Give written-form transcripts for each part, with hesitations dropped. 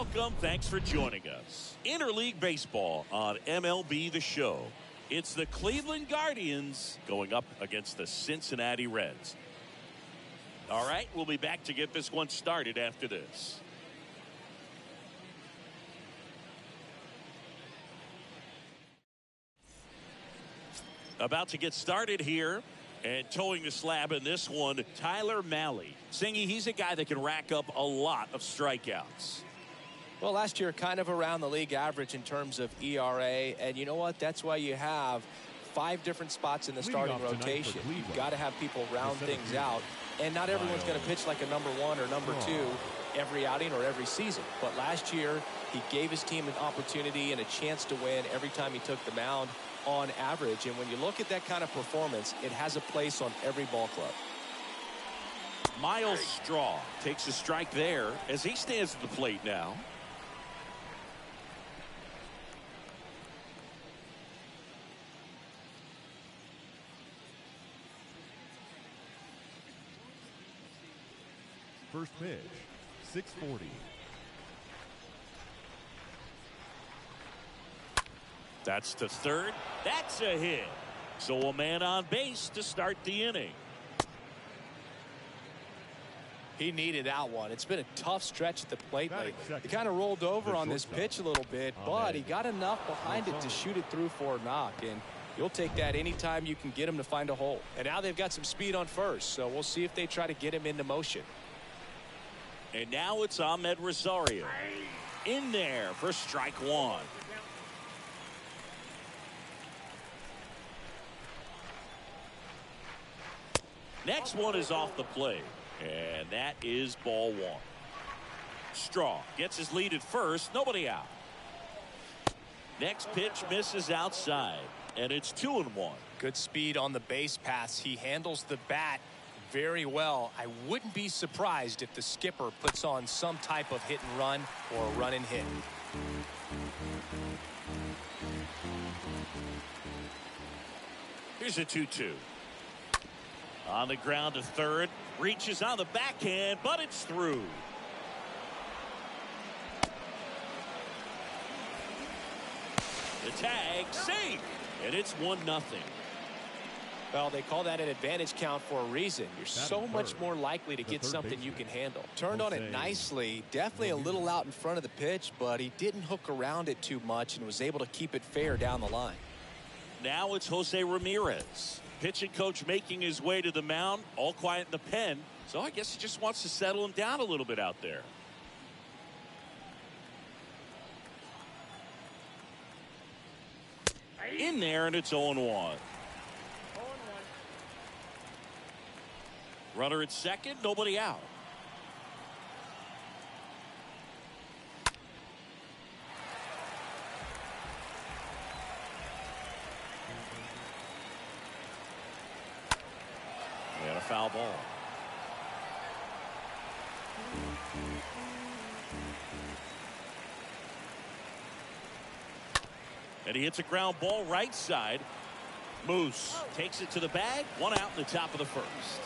Welcome. Thanks for joining us. Interleague Baseball on MLB The Show. It's the Cleveland Guardians going up against the Cincinnati Reds. All right, we'll be back to get this one started after this. About to get started here. And towing the slab in this one, Tyler Mahle. Singy, he's a guy that can rack up a lot of strikeouts. Well, last year, kind of around the league average in terms of ERA. And you know what? That's why you have 5 different spots in the starting rotation. You've got to have people round things out. And not everyone's going to pitch like a number 1 or number 2 every outing or every season. But last year, he gave his team an opportunity and a chance to win every time he took the mound on average. And when you look at that kind of performance, it has a place on every ball club. Miles Straw takes a strike there as he stands at the plate now. First pitch, 640. That's to third. That's a hit. So a man on base to start the inning. He needed that one. It's been a tough stretch at the plate lately. He kind of rolled over on this pitch a little bit, but he got enough behind it to shoot it through for a knock. And you'll take that anytime you can get him to find a hole. And now they've got some speed on first, so we'll see if they try to get him into motion. And now it's Ahmed Rosario in there for strike 1. Next one is off the plate, and that is ball 1. Straw gets his lead at first, nobody out. Next pitch misses outside, and it's 2-1. Good speed on the base paths. He handles the bat very well. I wouldn't be surprised if the skipper puts on some type of hit and run or a run and hit. Here's a 2-2. On the ground to third, reaches on the backhand, but it's through. The tag, safe, and it's 1-0. Well, they call that an advantage count for a reason. You're so much more likely to get something you can handle. Turned on it nicely, definitely a little out in front of the pitch, but he didn't hook around it too much and was able to keep it fair down the line. Now it's Jose Ramirez. Pitching coach making his way to the mound, all quiet in the pen. So I guess he just wants to settle him down a little bit out there. In there, and it's 0-1. Runner at second, nobody out. And a foul ball. And he hits a ground ball right side. Moose takes it to the bag. 1 out in the top of the first.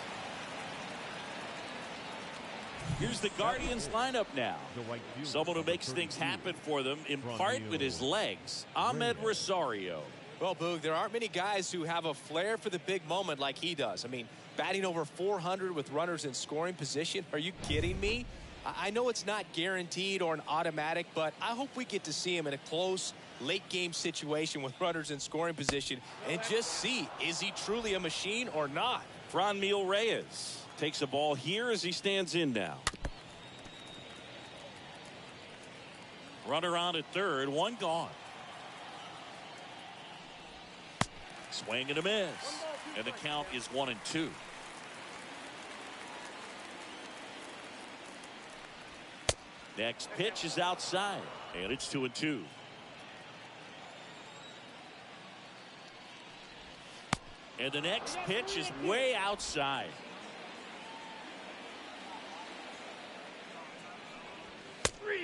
Here's the Guardians lineup now. Someone who makes things happen for them, in part with his legs. Ahmed Rosario. Well, Boog, there aren't many guys who have a flair for the big moment like he does. I mean, batting over 400 with runners in scoring position. Are you kidding me? I know it's not guaranteed or an automatic, but I hope we get to see him in a close, late-game situation with runners in scoring position and just see, is he truly a machine or not? Franmil Reyes takes a ball here as he stands in now. Runner on at third, 1 gone. Swing and a miss. And the count is 1-2. Next pitch is outside, and it's 2-2. And the next pitch is way outside.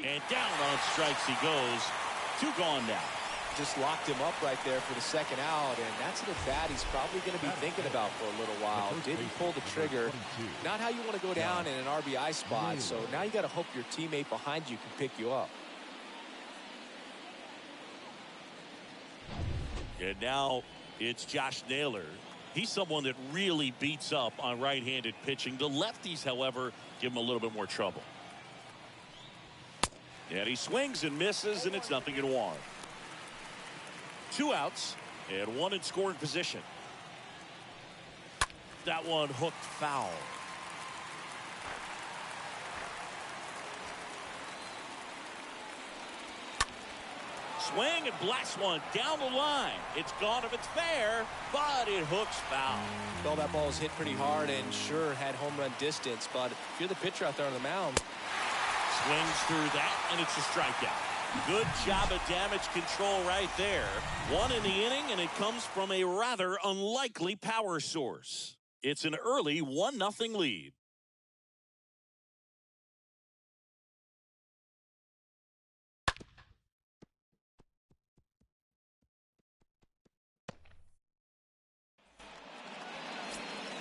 And down on strikes he goes. 2 gone now. Just locked him up right there for the second out, and that's an at-bat he's probably going to be thinking about for a little while. Didn't pull the trigger. Not how you want to go down in an RBI spot, so now you got to hope your teammate behind you can pick you up. And now it's Josh Naylor. He's someone that really beats up on right-handed pitching. The lefties, however, give him a little bit more trouble. And he swings and misses, and it's 0-1. 2 outs and 1 in scoring position. That one hooked foul. Swing and blasts one down the line. It's gone if it's fair, but it hooks foul. Well, that ball was hit pretty hard and sure had home run distance, but if you're the pitcher out there on the mound. Swings through that, and it's a strikeout. Good job of damage control right there. 1 in the inning, and it comes from a rather unlikely power source. It's an early 1-0 lead.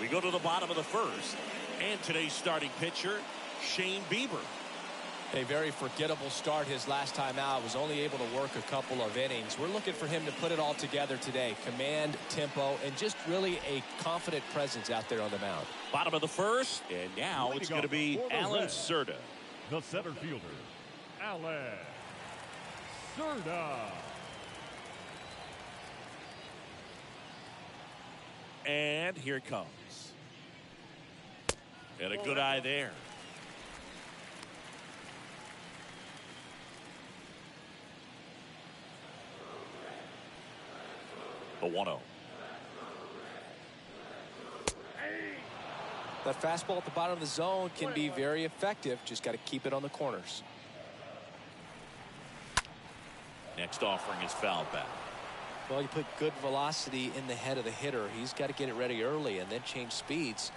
We go to the bottom of the first, and today's starting pitcher, Shane Bieber. A very forgettable start his last time out. Was only able to work a couple of innings. We're looking for him to put it all together today. Command, tempo, and just really a confident presence out there on the mound. Bottom of the first, and now it's going to be Alan Cerda. The center fielder, Alan Cerda. And here it comes. And a good eye there. The 1-0. That fastball at the bottom of the zone can be very effective. Just got to keep it on the corners. Next offering is foul back. Well, you put good velocity in the head of the hitter. He's got to get it ready early and then change speeds.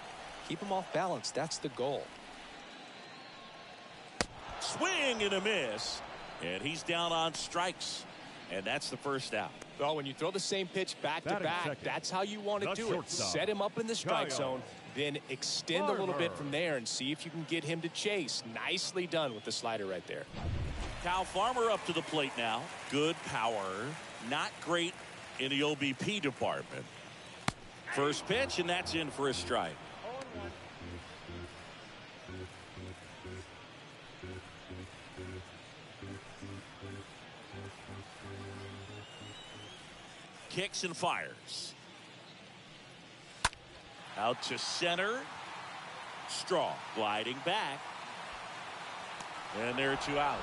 Keep him off balance. That's the goal. Swing and a miss. And he's down on strikes. And that's the first out. Well, when you throw the same pitch back to back, that's how you want to do it. Set him up in the strike zone, then extend a little bit from there and see if you can get him to chase. Nicely done with the slider right there. Kyle Farmer up to the plate now. Good power. Not great in the OBP department. First pitch, and that's in for a strike. Kicks and fires. Out to center. Straw gliding back. And there are 2 outs.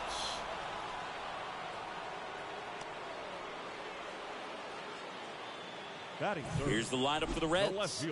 Here's the lineup for the Reds.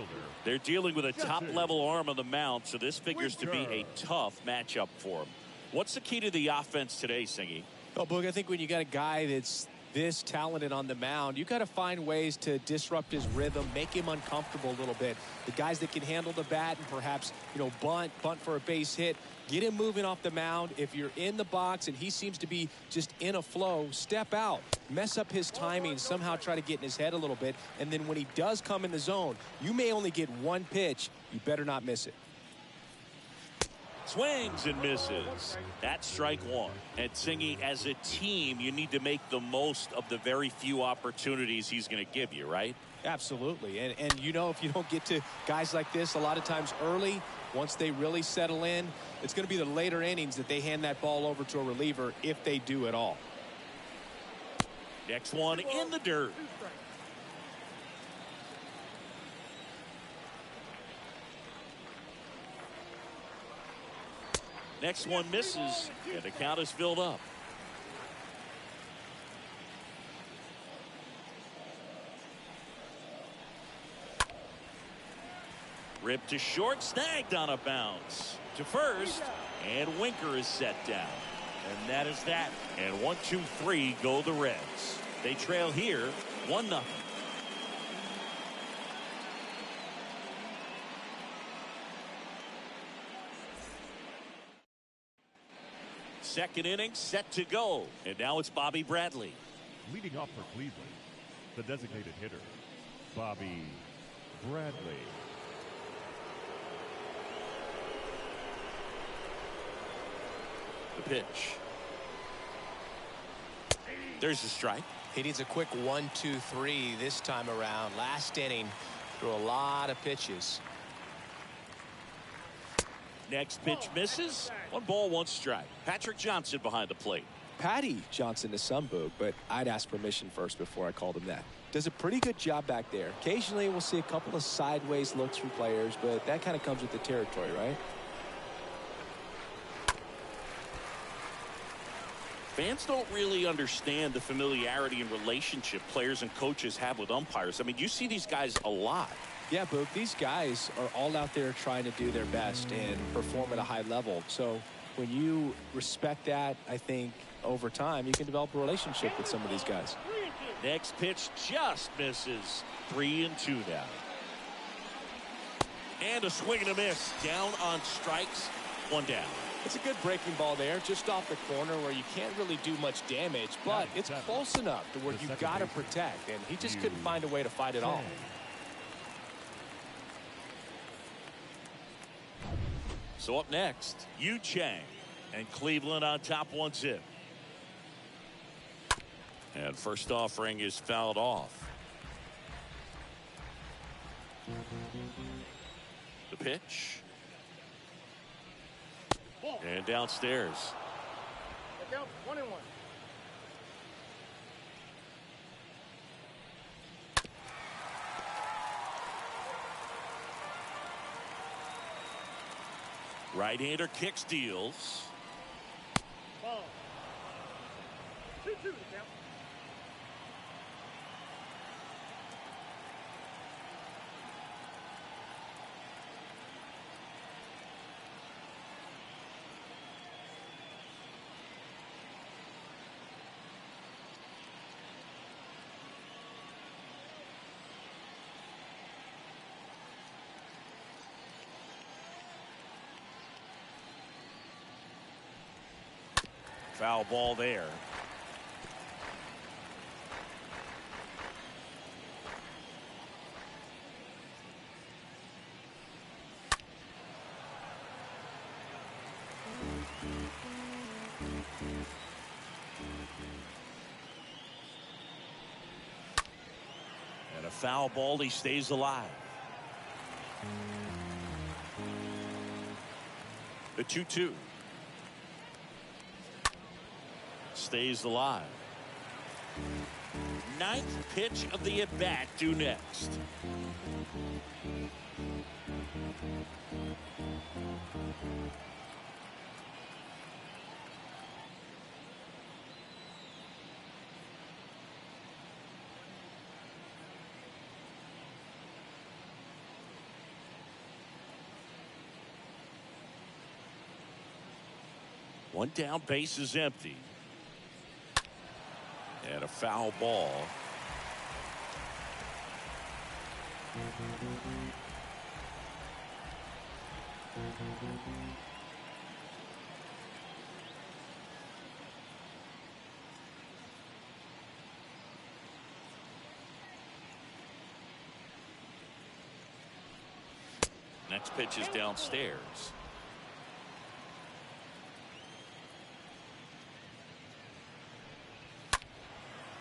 They're dealing with a top-level arm on the mound, so this figures to be a tough matchup for them. What's the key to the offense today, Singy? Well, Boog, I think when you got a guy that's this talented on the mound, you got to find ways to disrupt his rhythm, make him uncomfortable a little bit. The guys that can handle the bat and perhaps, bunt for a base hit, get him moving off the mound. If you're in the box and he seems to be just in a flow, step out, mess up his timing, somehow try to get in his head a little bit. And then when he does come in the zone, you may only get 1 pitch. You better not miss it. Swings and misses. That's strike 1. And Singy, as a team, you need to make the most of the very few opportunities he's going to give you, right? Absolutely. And if you don't get to guys like this a lot of times early, once they really settle in, it's going to be the later innings that they hand that ball over to a reliever, if they do at all. Next one in the dirt. Next one misses, and the count is filled up. Ripped to short, snagged on a bounce. To first, and Winker is set down. And that is that. And 1, 2, 3 go the Reds. They trail here 1-0. Second inning set to go. And now it's Bobby Bradley. Leading off for Cleveland, the designated hitter, Bobby Bradley. The pitch. There's a strike. He needs a quick 1-2-3 this time around. Last inning, threw a lot of pitches. Next pitch misses. 1 ball, 1 strike. Patrick Johnson behind the plate. Patty Johnson to some book, but I'd ask permission first before I called him that. Does a pretty good job back there. Occasionally we'll see a couple of sideways looks from players, but that kind of comes with the territory, right? Fans don't really understand the familiarity and relationship players and coaches have with umpires. I mean, you see these guys a lot. Yeah, Boog, these guys are all out there trying to do their best and perform at a high level. So when you respect that, I think over time you can develop a relationship with some of these guys. Next pitch just misses. 3-2 now. And a swing and a miss. Down on strikes. 1 down. It's a good breaking ball there, just off the corner where you can't really do much damage, but it's close enough to where you've got to protect, and he just couldn't find a way to fight it off. So up next, Yu Chang, and Cleveland on top 1-0. And first offering is fouled off. The pitch. And downstairs. Down 1-1. Right-hander kicks, deals. Ball. 2-2 to count. Foul ball there. And a foul ball, he stays alive. The 2-2. Stays alive. 9th pitch of the at-bat due next. One down, base is empty. And a foul ball. Next pitch is downstairs.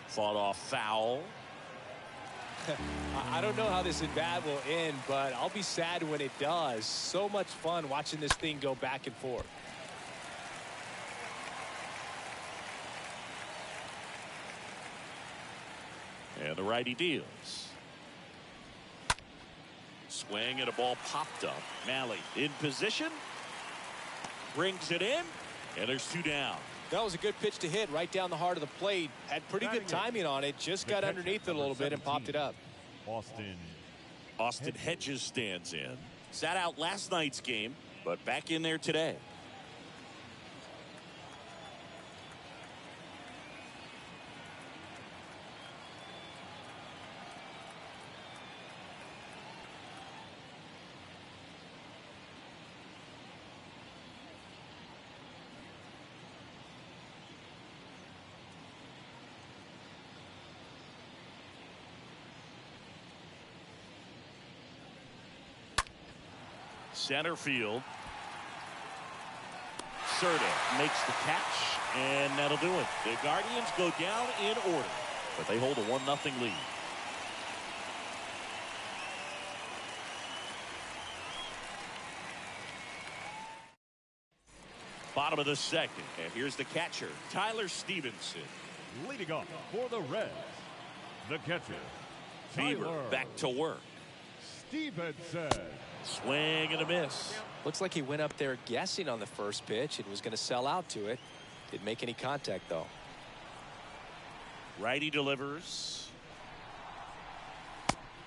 Fought off foul. I don't know how this at bat will end, but I'll be sad when it does. So much fun watching this thing go back and forth. And the righty deals. Swing and a ball popped up. Malley in position. Brings it in. And there's 2 down. That was a good pitch to hit right down the heart of the plate. Had pretty good timing on it. Just got underneath it a little bit and popped it up. Austin Hedges stands in. Sat out last night's game, but back in there today. Center field. Serta makes the catch, and that'll do it. The Guardians go down in order. but they hold a 1-0 lead. Bottom of the second, and here's the catcher, Tyler Stevenson. Leading off for the Reds, the catcher, Bieber Tyler back to work. Stevenson. Swing and a miss. Looks like he went up there guessing on the first pitch and was going to sell out to it. Didn't make any contact, though. Righty delivers.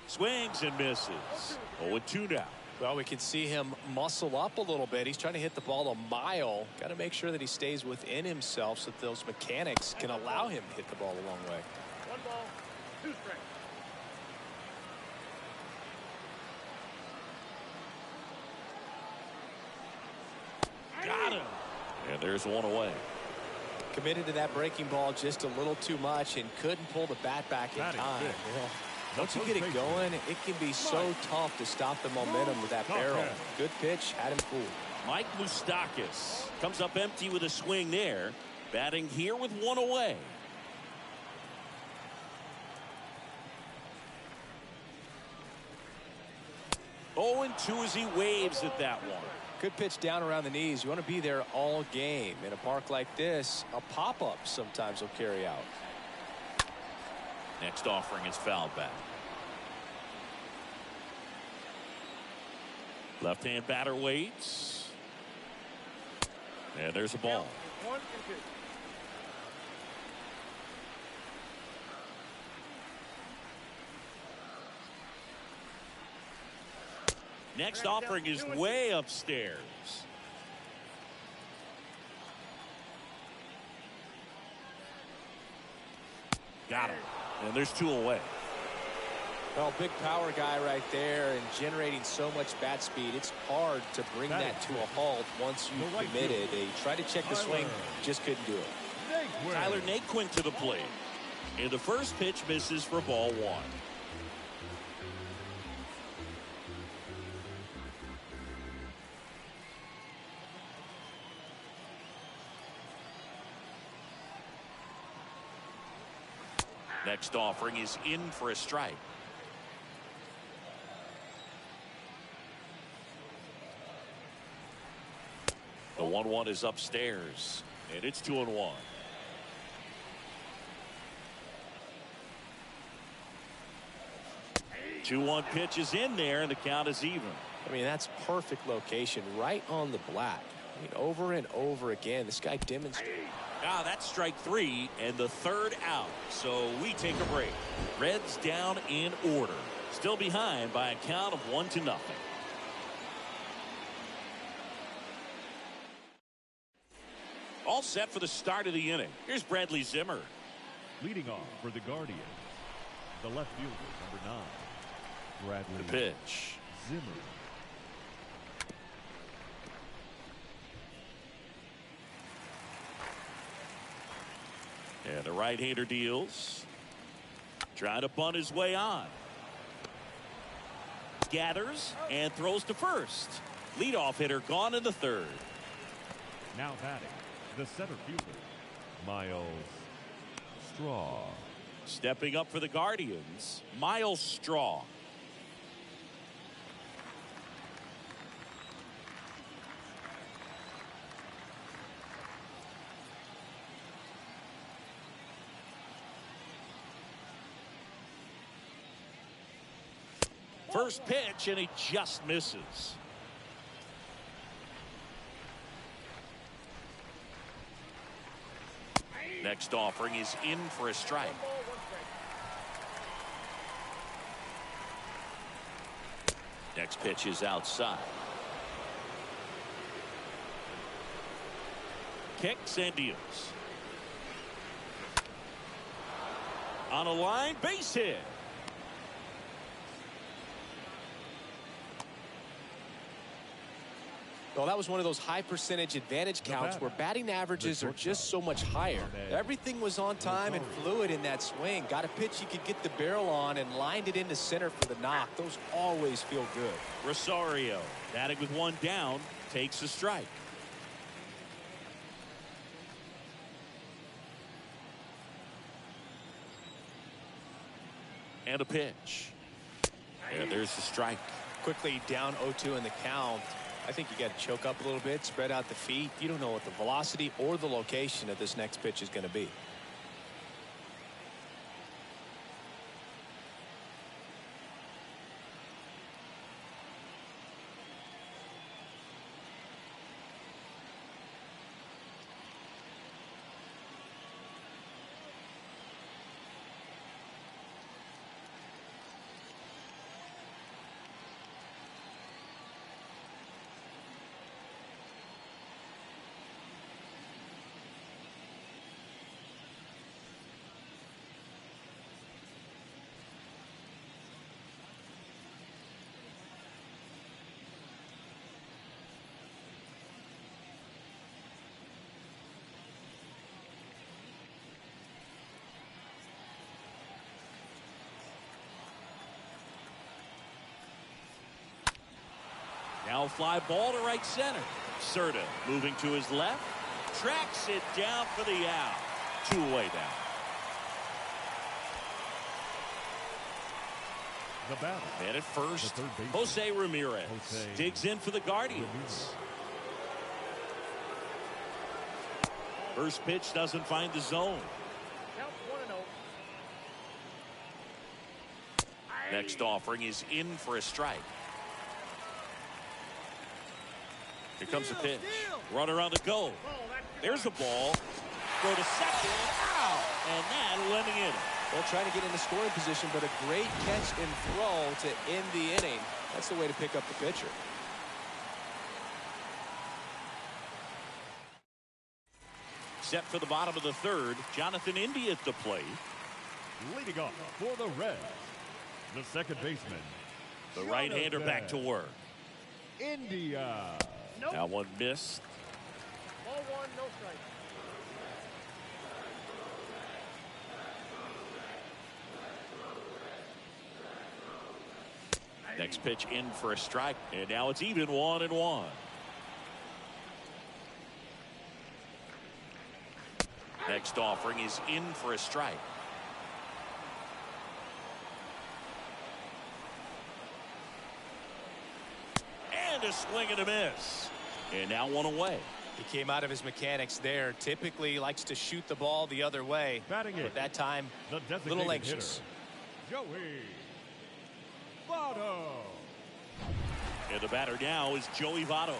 Swings and misses. 0-2 now. Well, we can see him muscle up a little bit. He's trying to hit the ball a mile. Got to make sure that he stays within himself so that those mechanics can allow him to hit the ball a long way. 1 ball, 2 strikes. Got him. And there's one away. Committed to that breaking ball just a little too much and couldn't pull the bat back in Batting time. fifth. Well, once you get it going, it can be so tough to stop the momentum with that barrel. Good pitch, had him fooled. Mike Moustakas comes up empty with a swing there. Batting here with one away. Oh, and 2 as he waves at that one. Good pitch down around the knees. You want to be there all game. In a park like this, a pop-up sometimes will carry out. Next offering is fouled back. Left-hand batter waits. And there's a ball. 1 and 2. Next offering is way upstairs. Got him. And there's 2 away. Well, big power guy right there and generating so much bat speed. It's hard to bring that to a halt once you've committed. They tried to check the swing, just couldn't do it. Tyler Naquin to the plate. And the first pitch misses for ball 1. Next offering is in for a strike. The 1-1 is upstairs, and it's 2-1. Two 2-1 pitch is in there, and the count is even. I mean, that's perfect location, right on the black. I mean, over and over again, this guy demonstrates. That's strike 3 and the 3rd out. So we take a break. Reds down in order. Still behind by a count of 1-0. All set for the start of the inning. Here's Bradley Zimmer. Leading off for the Guardians, the left fielder, number 9, Bradley The pitch. Zimmer. And the right-hander deals. Trying to bunt his way on. Gathers and throws to first. Leadoff hitter gone in the 3rd. Now batting, the center fielder, Miles Straw. Stepping up for the Guardians, Miles Straw. First pitch, and he just misses. Next offering is in for a strike. 1 ball, 1 strike. Next pitch is outside. Kicks and deals. On a line, base hit. Well, that was one of those high percentage advantage counts where batting averages are just so much higher. Everything was on time and fluid in that swing. Got a pitch he could get the barrel on and lined it into center for the knock. Those always feel good. Rosario, batting with 1 down, takes a strike. And a pitch. And there's the strike. Quickly down 0-2 in the count. I think you got to choke up a little bit, spread out the feet. You don't know what the velocity or the location of this next pitch is going to be. Now fly ball to right center. Serta moving to his left. Tracks it down for the out. 2 away now. The batter. And at first, Jose Ramirez digs in for the Guardians. First pitch doesn't find the zone. Count 1-0. Next offering is in for a strike. Here comes a pitch. Runner on the go. There's a ball. Go to second. Out. And that'll end the inning. Well, trying to get into scoring position, but a great catch and throw to end the inning. That's the way to pick up the pitcher. Set for the bottom of the third. Jonathan India at the plate. Leading off for the Reds, the second baseman. The right-hander back to work. India. Nope. That one missed. Ball 1, no strike. Next pitch in for a strike. And now it's even 1-1. Next offering is in for a strike. And a swing and a miss. And now 1 away. He came out of his mechanics there. Typically likes to shoot the ball the other way. Batting but it. that time, The a designated little anxious. hitter, Joey Votto. And the batter now is Joey Votto.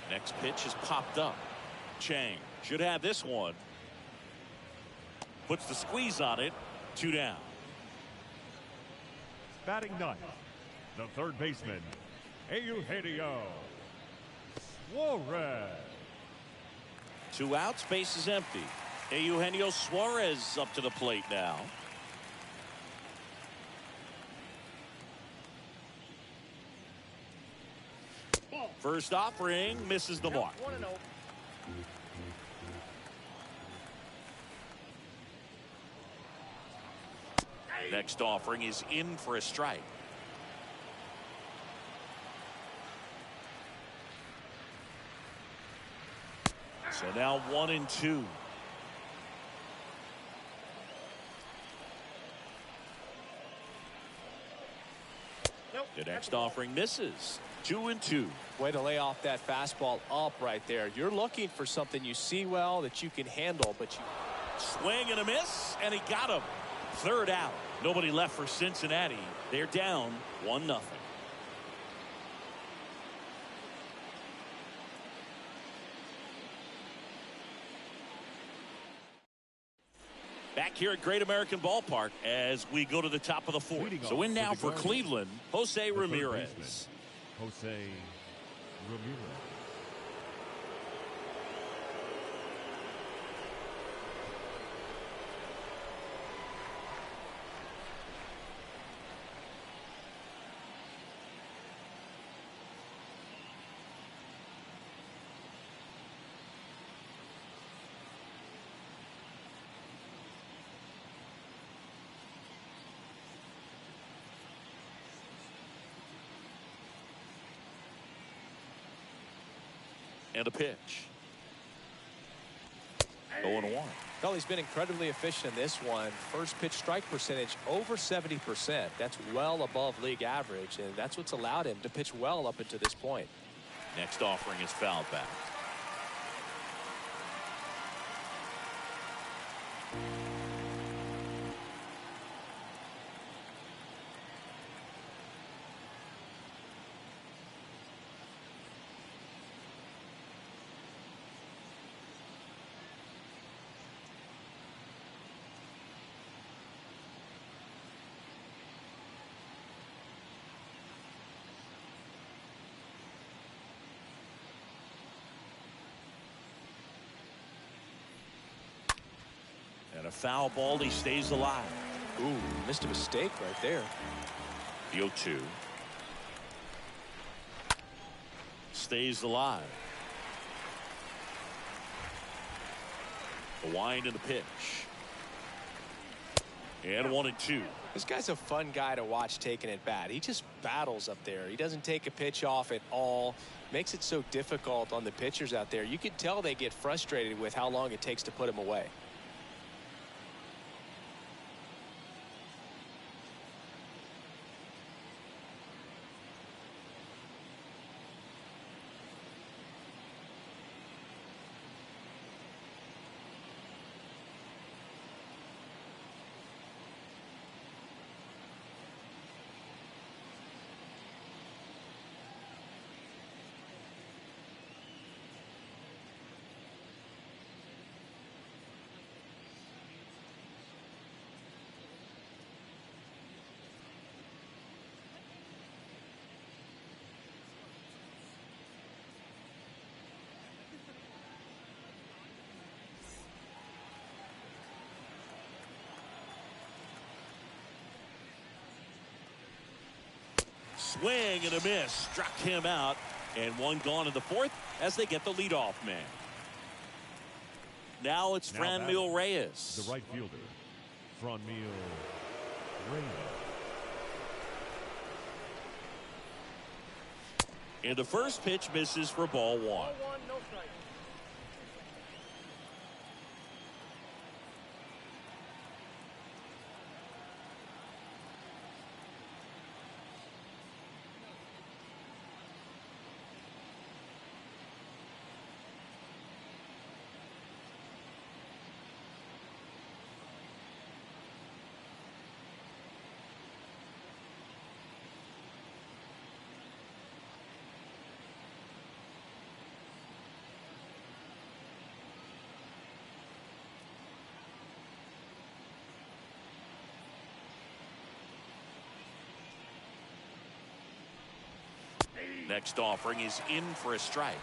Next pitch is popped up. Chang should have this one. Puts the squeeze on it. 2 down. Batting ninth, the third baseman, Eugenio Suarez. 2 outs, base is empty. Eugenio Suarez up to the plate now. Ball. First offering misses the mark. Count 1-0. Next offering is in for a strike. So now 1-2. Nope. The That's next a ball. offering misses. 2-2. Way to lay off that fastball up right there. You're looking for something you see well that you can handle, but you Swing and a miss, and he got him. Third out. Nobody left for Cincinnati. They're down 1-0. Back here at Great American Ballpark as we go to the top of the fourth. Leading So off in now for for the Guardians, Cleveland, Jose the third Ramirez. baseman, Jose Ramirez. And a pitch. 0-1. Well, he's been incredibly efficient in this one. First pitch strike percentage over 70%. That's well above league average, and that's what's allowed him to pitch well up until this point. Next offering is fouled back. And a foul ball, he stays alive. Ooh, missed a mistake right there. The 0-2. Stays alive. The wind and the pitch. And 1-2. This guy's a fun guy to watch taking at bat. He just battles up there. He doesn't take a pitch off at all. Makes it so difficult on the pitchers out there. You can tell they get frustrated with how long it takes to put him away. Swing and a miss. Struck him out. And one gone in the fourth as they get the leadoff man. Now it's Franmil Reyes. The right fielder, Franmil Reyes. And the first pitch misses for ball 1. Ball 1, no strike. Next offering is in for a strike.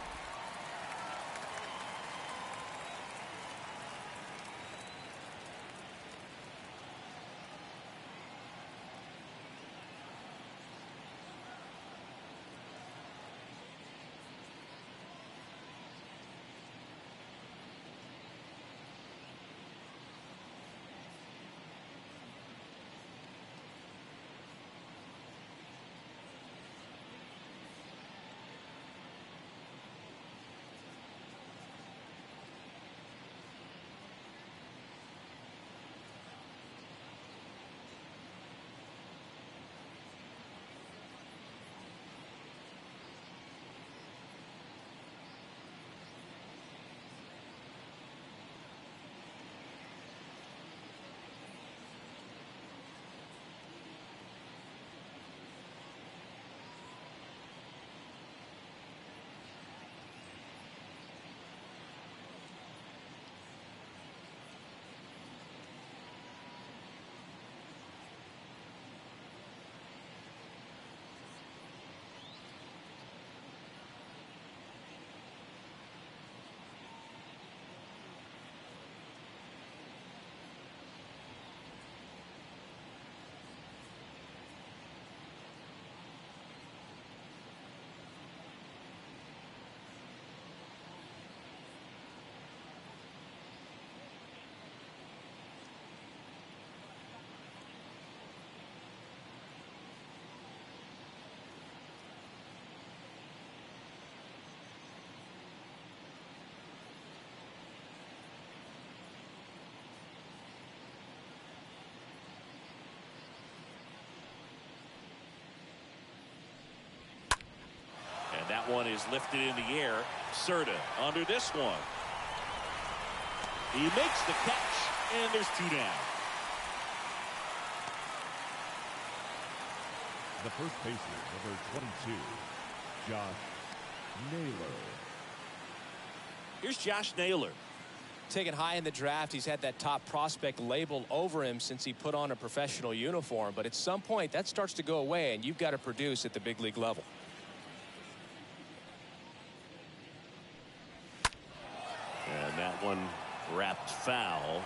That one is lifted in the air. Serta under this one. He makes the catch, and there's 2 down. The first baseman, number 22, Josh Naylor. Here's Josh Naylor. Taken high in the draft, he's had that top prospect label over him since he put on a professional uniform. But at some point, that starts to go away, and you've got to produce at the big league level. And that one wrapped foul.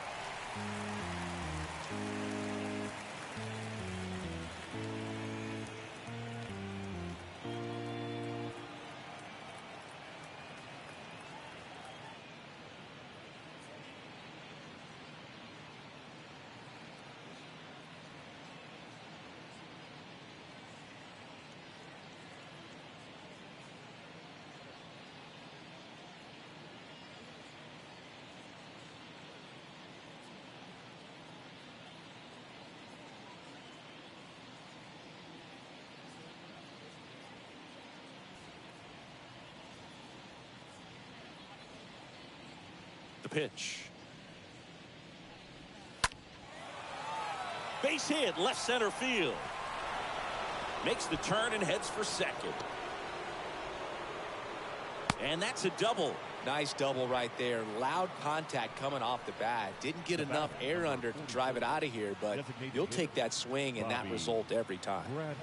The pitch. Base hit, left center field. Makes the turn and heads for second. And that's a double. Nice double right there. Loud contact coming off the bat. Didn't get enough air under to drive it out of here, but you'll take that swing and that result every time. Bradley.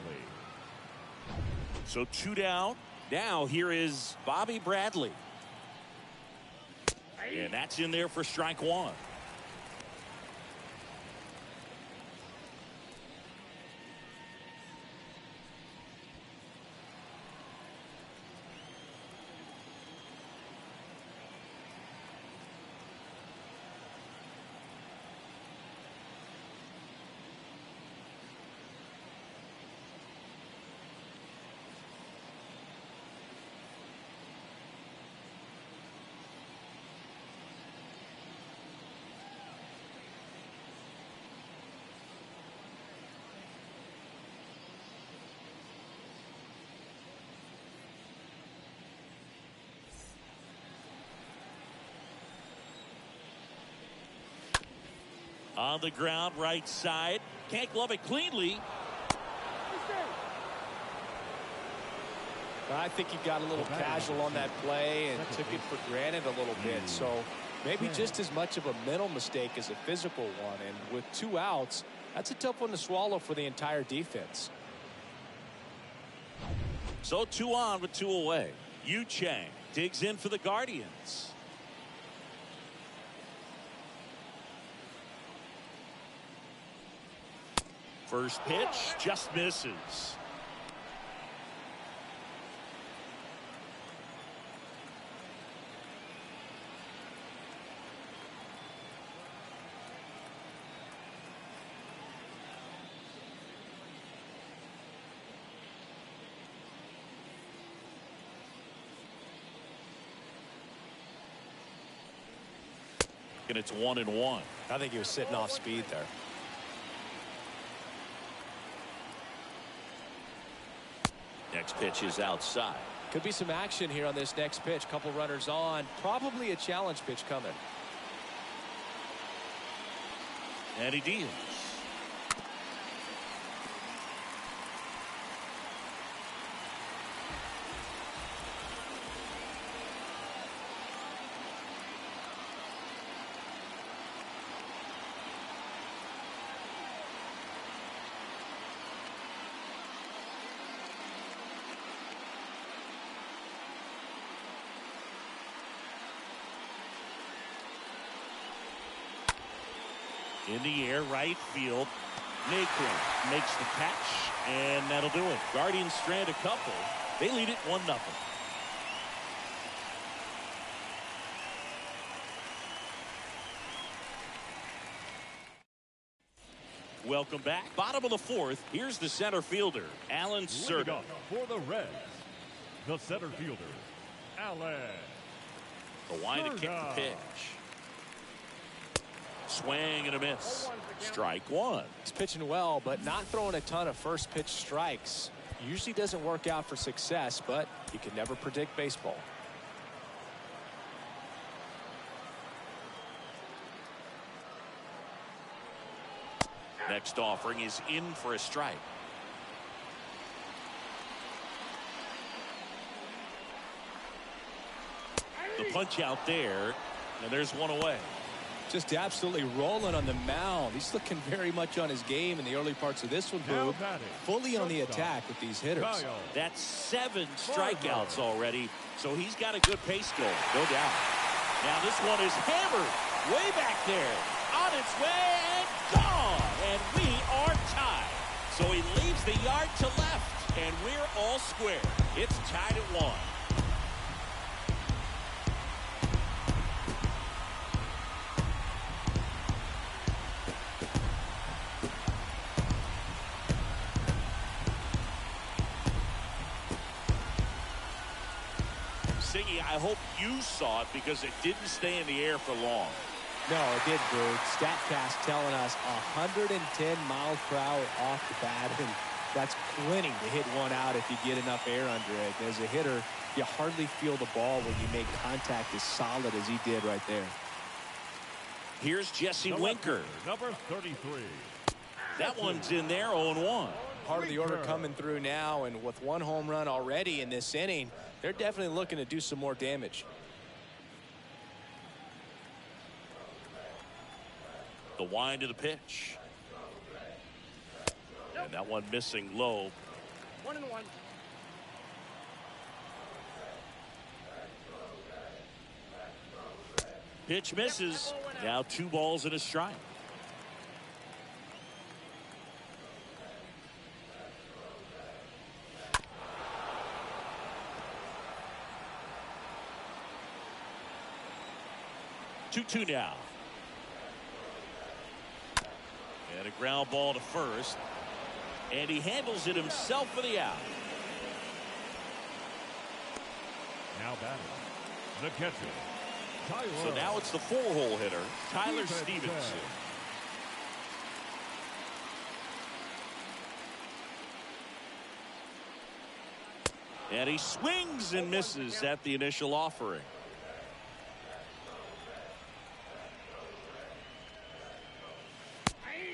So 2 down. Now here is Bobby Bradley. And that's in there for strike 1. On the ground, right side. Can't glove it cleanly. I think he got a little casual on that play and took it for granted a little bit. So maybe just as much of a mental mistake as a physical one. And with 2 outs, that's a tough one to swallow for the entire defense. So 2 on with 2 away. Yu Chang digs in for the Guardians. First pitch just misses. And it's 1-1. I think he was sitting off speed there. Next pitch is outside. Could be some action here on this next pitch. Couple runners on. Probably a challenge pitch coming. And he deals. In the air, right field. Naquin makes the catch, and that'll do it. Guardians strand a couple. They lead it 1-0. Welcome back. Bottom of the 4th. Here's the center fielder, Alan Serta. For the Reds, the center fielder, Alan. The wind to kick the pitch. Swing and a miss. Strike 1. He's pitching well, but not throwing a ton of first pitch strikes. Usually doesn't work out for success, but you can never predict baseball. Next offering is in for a strike. The punch out there, and there's one away. Just absolutely rolling on the mound. He's looking very much on his game in the early parts of this one, Boog. Fully on the attack with these hitters. That's 7 strikeouts already, so he's got a good pace going, no doubt. Now this one is hammered way back there, on its way and gone, and we are tied. So he leaves the yard to left, and we're all square. It's tied at 1. I hope you saw it because it didn't stay in the air for long. No, it did, Boog. StatCast telling us 110 miles per hour off the bat, and that's plenty to hit one out if you get enough air under it. As a hitter, you hardly feel the ball when you make contact as solid as he did right there. Here's Jesse Winker. Number 33. That one's in there, 0-1. Part of the order coming through now, and with 1 home run already in this inning, they're definitely looking to do some more damage. The wind of the pitch. And that one missing low. 1-1. Pitch misses. Now 2 balls and a strike. Two now. And a ground ball to first. And he handles it himself for the out. Now batting, the catcher, Tyler. So now it's the 4-hole hitter, Tyler Stevenson. And he swings and misses at the initial offering.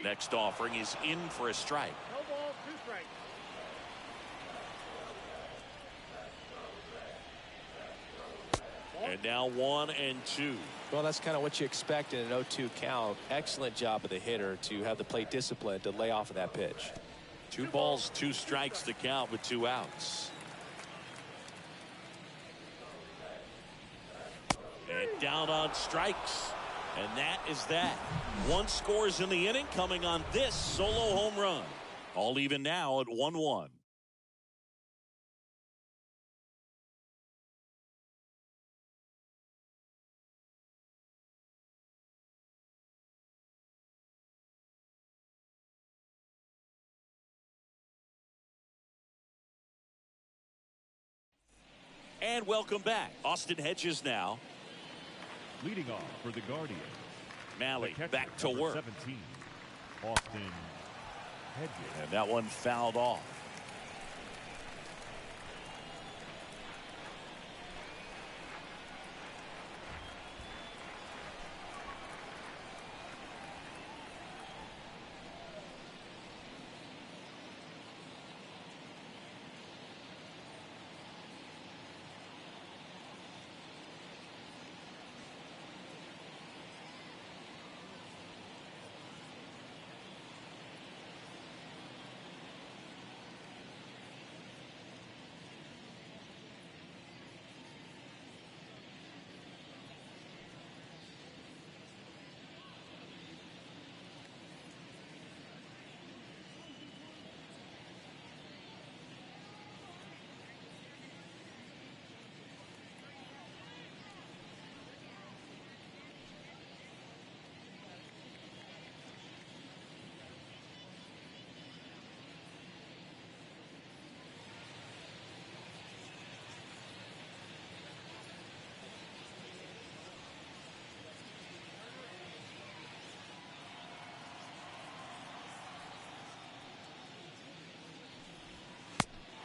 Next offering is in for a strike. No ball, 2 strikes. And now 1-2. Well, that's kind of what you expect in an 0-2 count. Excellent job of the hitter to have the plate discipline to lay off of that pitch. 2 balls, 2 strikes to count with 2 outs. And down on strikes. And that is that. 1 scores in the inning coming on this solo home run. All even now at 1-1. And welcome back. Austin Hedges now. Leading off for the Guardians, Malley catcher, back to number work. 17, Austin Hedges. And that one fouled off.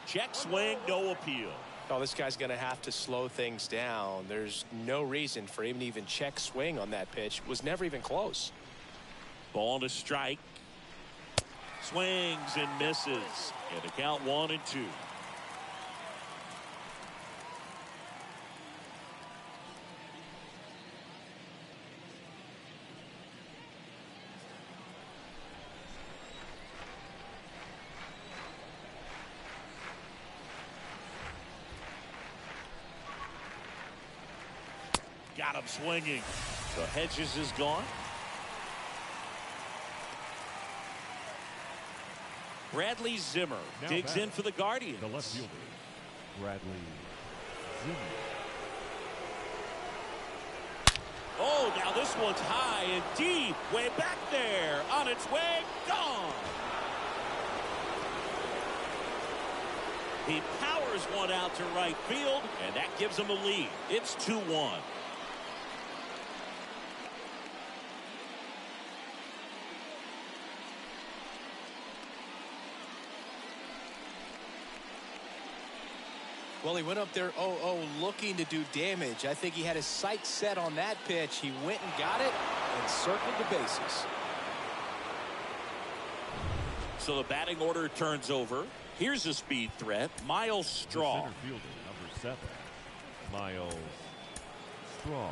Check swing, no appeal. Oh, this guy's going to have to slow things down. There's no reason for him to even check swing on that pitch. Was never even close. Ball to strike. Swings and misses. And the count 1-2. Got him swinging. So Hedges is gone. Bradley Zimmer Now digs batter, in for the Guardians. The left fielder, Bradley Zimmer. Oh, now this one's high and deep. Way back there. On its way. Gone. He powers one out to right field, and that gives him a lead. It's 2-1. Well, he went up there 0-0 looking to do damage. I think he had his sights set on that pitch. He went and got it and circled the bases. So the batting order turns over. Here's a speed threat, Miles Straw. The center fielder, number 7, Miles Straw.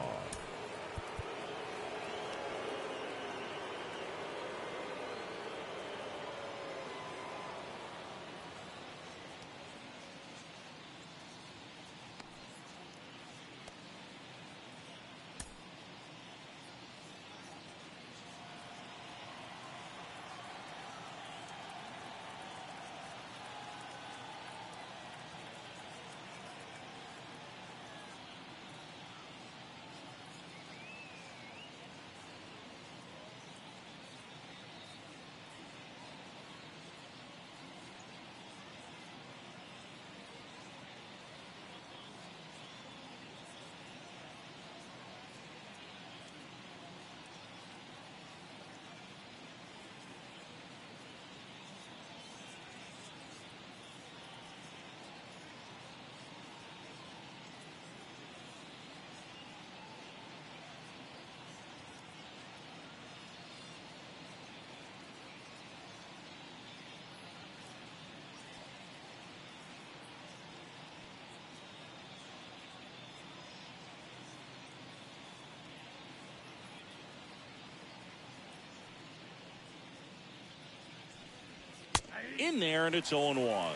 In there, and it's 0-1.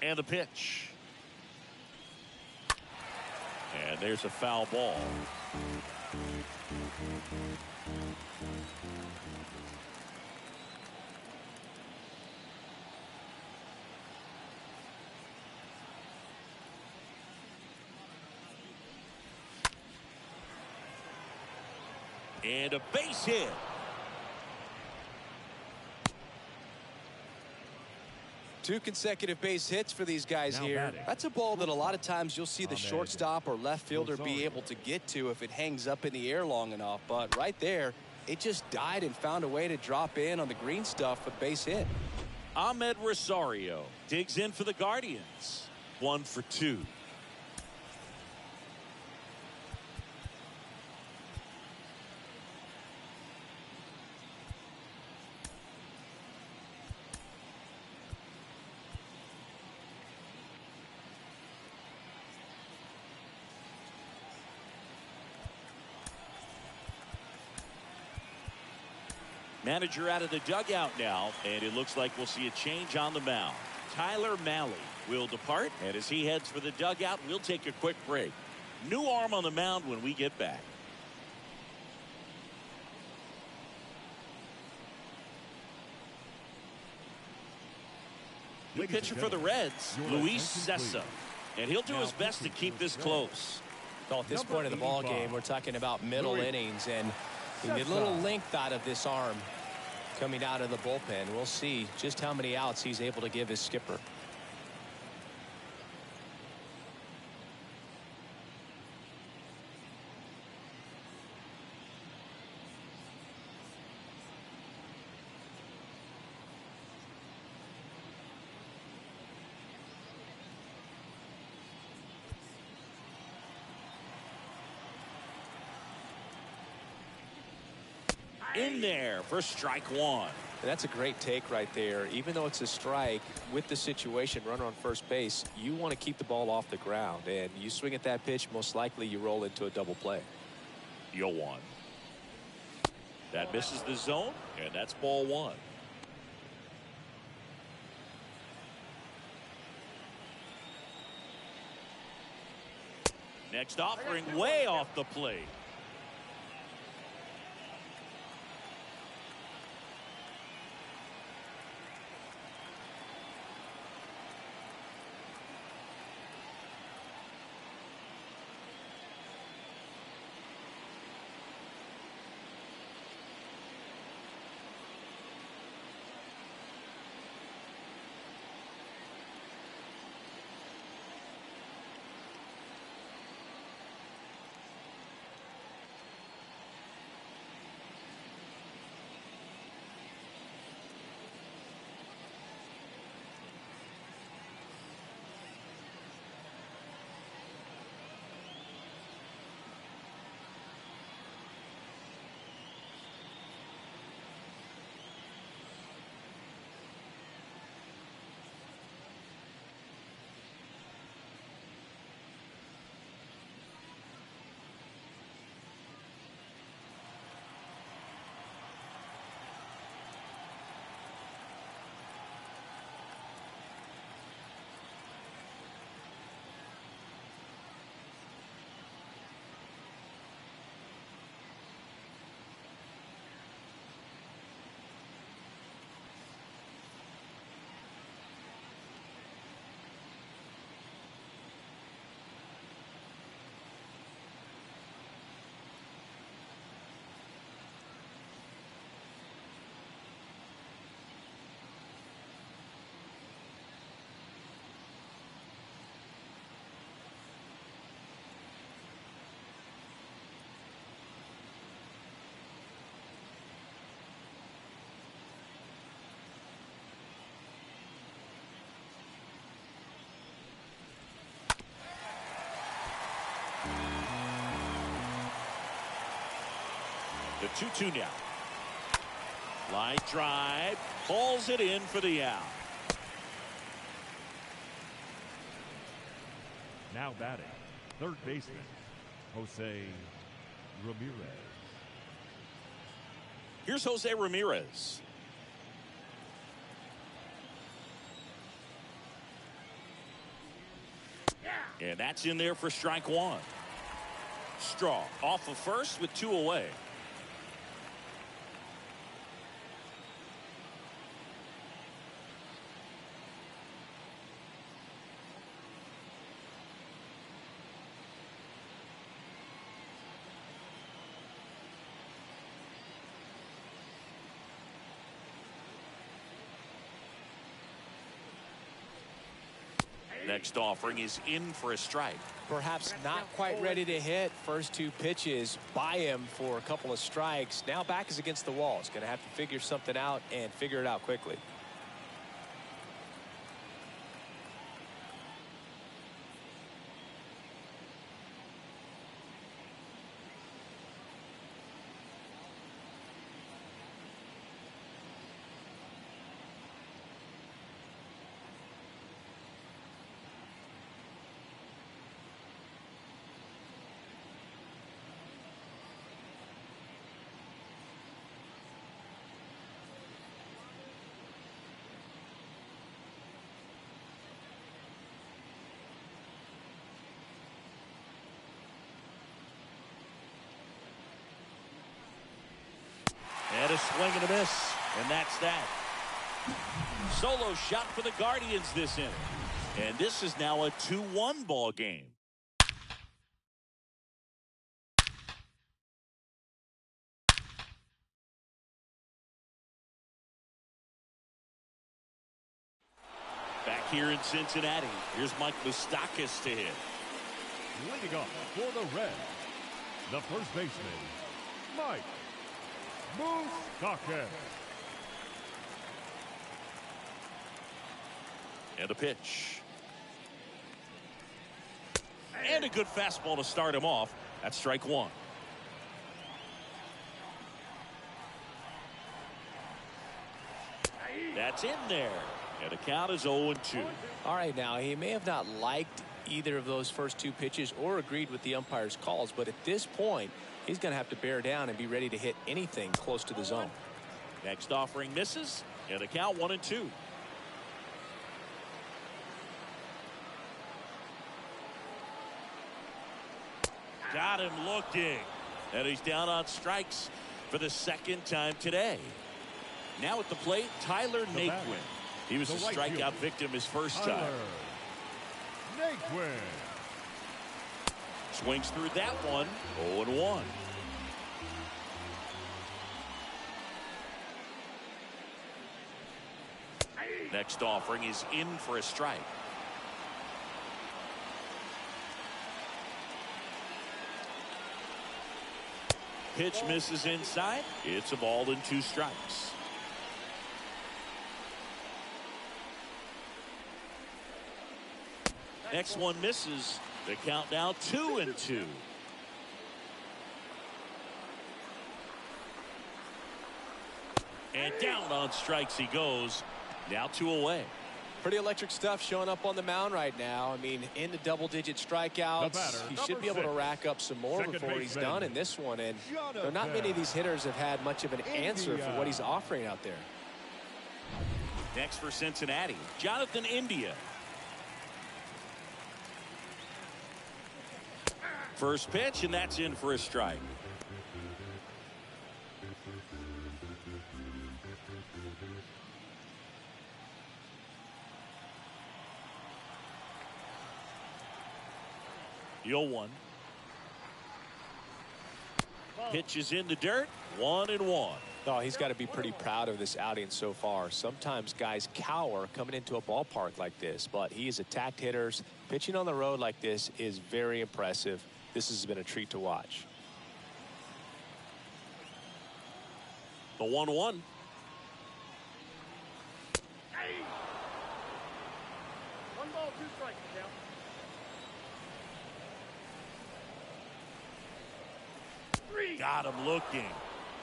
And the pitch. And there's a foul ball. And a base hit. Two consecutive base hits for these guys here. That's a ball that a lot of times you'll see the shortstop or left fielder be able to get to if it hangs up in the air long enough. But right there, it just died and found a way to drop in on the green stuff for the base hit. Ahmed Rosario digs in for the Guardians. 1 for 2. Manager out of the dugout now, and it looks like we'll see a change on the mound. Tyler Mahle will depart, and as he heads for the dugout, we'll take a quick break. New arm on the mound when we get back. New pitcher for the Reds, Luis Sessa, and he'll do his best to keep this close. Well, at this point of the ball game, we're talking about middle innings, and we get a little length out of this arm coming out of the bullpen. We'll see just how many outs he's able to give his skipper. In there for strike 1. That's a great take right there. Even though it's a strike, with the situation, runner on first base, you want to keep the ball off the ground. And you swing at that pitch, most likely you roll into a double play. 0-1. That misses the zone, and that's ball 1. Next offering way off the plate. The 2-2 now. Line drive, hauls it in for the out. Now batting, third baseman, Jose Ramirez. Here's Jose Ramirez. And that's in there for strike one. Straw off of first with 2 away. Next offering is in for a strike. Perhaps not quite ready to hit. First 2 pitches by him for a couple of strikes. Now back is against the wall. He's going to have to figure something out and figure it out quickly. And a swing and a miss, and that's that. Solo shot for the Guardians this inning. And this is now a 2-1 ball game. Back here in Cincinnati, here's Mike Moustakas to hit. Leading off for the Reds, the first baseman, Mike Moustakas. And a pitch. And a good fastball to start him off. That's strike one. That's in there. And the count is 0-2. All right, now he may have not liked either of those first 2 pitches or agreed with the umpire's calls, but at this point, he's going to have to bear down and be ready to hit anything close to the zone. Next offering misses, and the count 1-2. Got him looking, and he's down on strikes for the second time today. Now at the plate, Tyler Naquin. He was a strikeout victim his first time. Naquin. Swings through that one. 0-1. Next offering is in for a strike. Pitch misses inside. It's a ball and 2 strikes. Next one misses. The count now 2-2. And down on strikes he goes. Now 2 away. Pretty electric stuff showing up on the mound right now. I mean, into double-digit strikeouts. He should be able to rack up some more before he's done in this one. And there are not many of these hitters have had much of an answer for what he's offering out there. Next for Cincinnati, Jonathan India. First pitch, and that's in for a strike. The 0-1. Pitch is in the dirt. 1-1. Oh, he's got to be pretty proud of this outing so far. Sometimes guys cower coming into a ballpark like this, but he has attacked hitters. Pitching on the road like this is very impressive. This has been a treat to watch. The 1-1. 1 ball, 2 strikes, Miguel. Got him looking.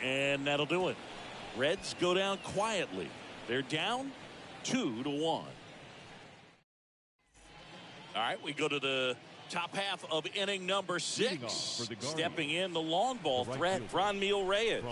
And that'll do it. Reds go down quietly. They're down 2-1. All right, we go to the top half of inning number 6. Stepping in the long ball threat, Franmil Reyes.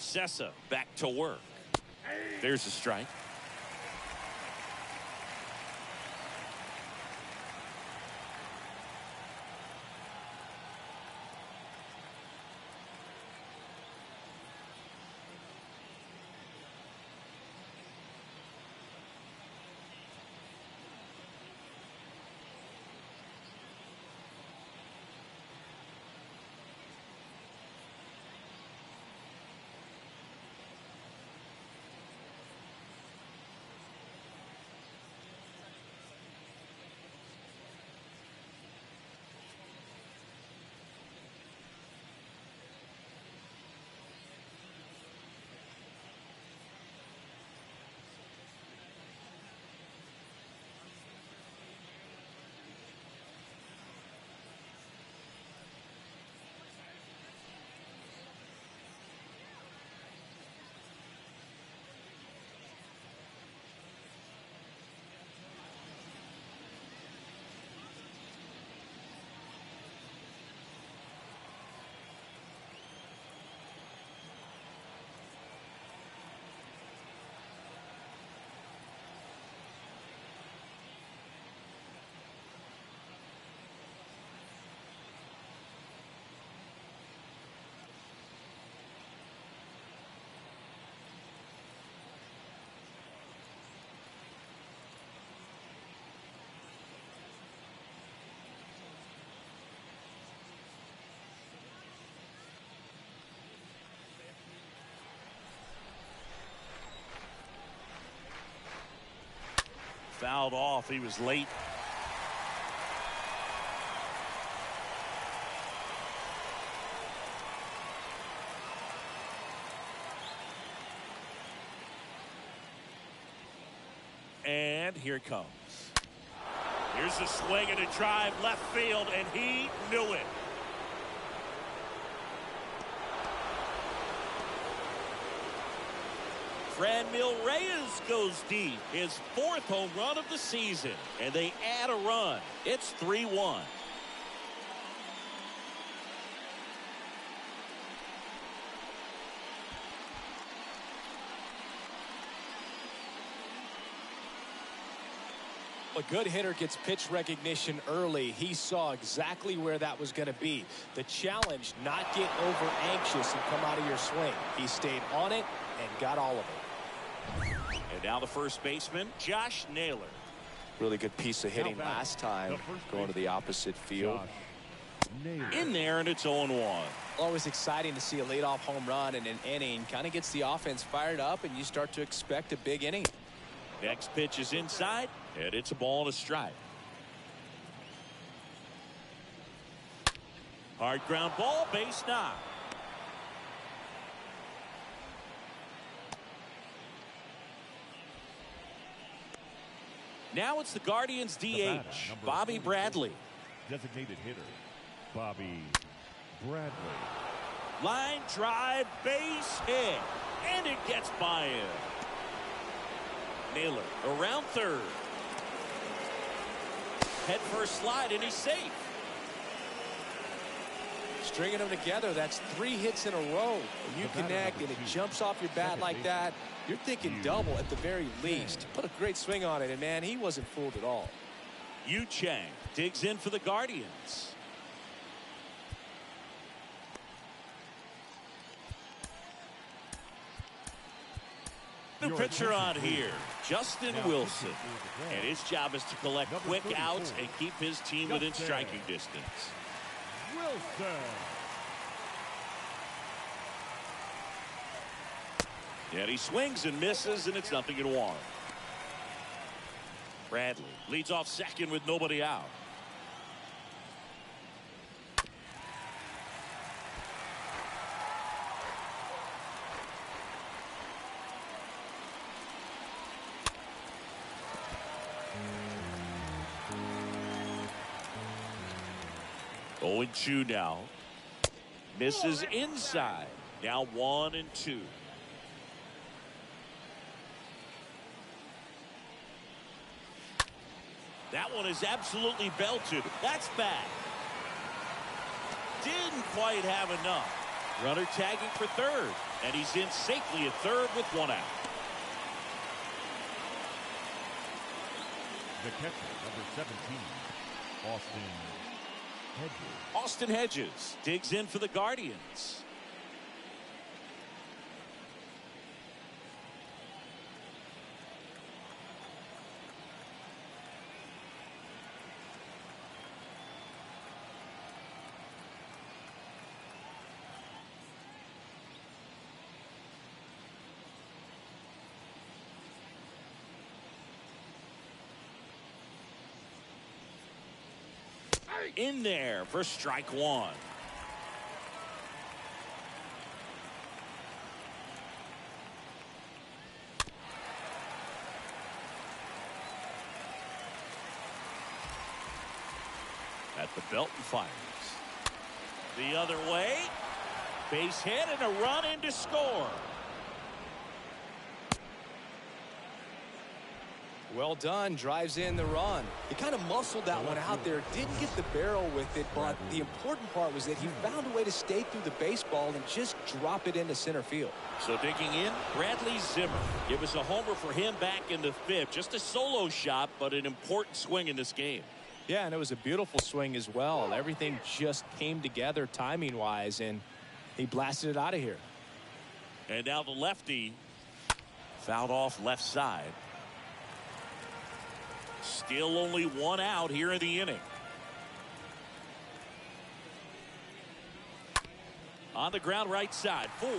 Sessa back to work. There's a strike. Fouled off. He was late. And here it comes. Here's a swing and a drive left field, and he knew it. Franmil Reyes goes deep, his 4th home run of the season, and they add a run. It's 3-1. A good hitter gets pitch recognition early. He saw exactly where that was going to be. The challenge, not get over anxious and come out of your swing. He stayed on it and got all of it. And now the first baseman, Josh Naylor. Really good piece of hitting last time, going to the opposite field. In there, and it's 0-1. Always exciting to see a leadoff home run in an inning. Kind of gets the offense fired up, and you start to expect a big inning. Next pitch is inside, and it's a ball and a strike. Hard ground ball, base knock. Now it's the Guardians DH, Bobby Bradley. Designated hitter, Bobby Bradley. Line drive, base hit, and it gets by him. Naylor around third. Head first slide, and he's safe. Stringing them together, that's 3 hits in a row. When you connect and it jumps off your bat like that, you're thinking double at the very least. Put a great swing on it, and man, he wasn't fooled at all. Yu Chang digs in for the Guardians. New pitcher on here, Justin Wilson. And his job is to collect quick outs and keep his team within striking distance. Wilson. And he swings and misses, and it's 0-1. Bradley leads off second with nobody out. Oh, 0-2 now. Misses inside. Now 1-2. That one is absolutely belted. That's back. Didn't quite have enough. Runner tagging for third. And he's in safely at third with one out. The catcher, number 17, Austin Hedges. Austin Hedges digs in for the Guardians. In there for strike one. At the belt and fires. The other way. Base hit and a run in to score. Well done, drives in the run. He kind of muscled that one out there, didn't get the barrel with it, but the important part was that he found a way to stay through the baseball and just drop it into center field. So digging in, Bradley Zimmer. It was a homer for him back in the fifth. Just a solo shot, but an important swing in this game. Yeah, and it was a beautiful swing as well. Everything just came together timing-wise, and he blasted it out of here. And now the lefty fouled off left side. Still only one out here in the inning. On the ground right side. 4,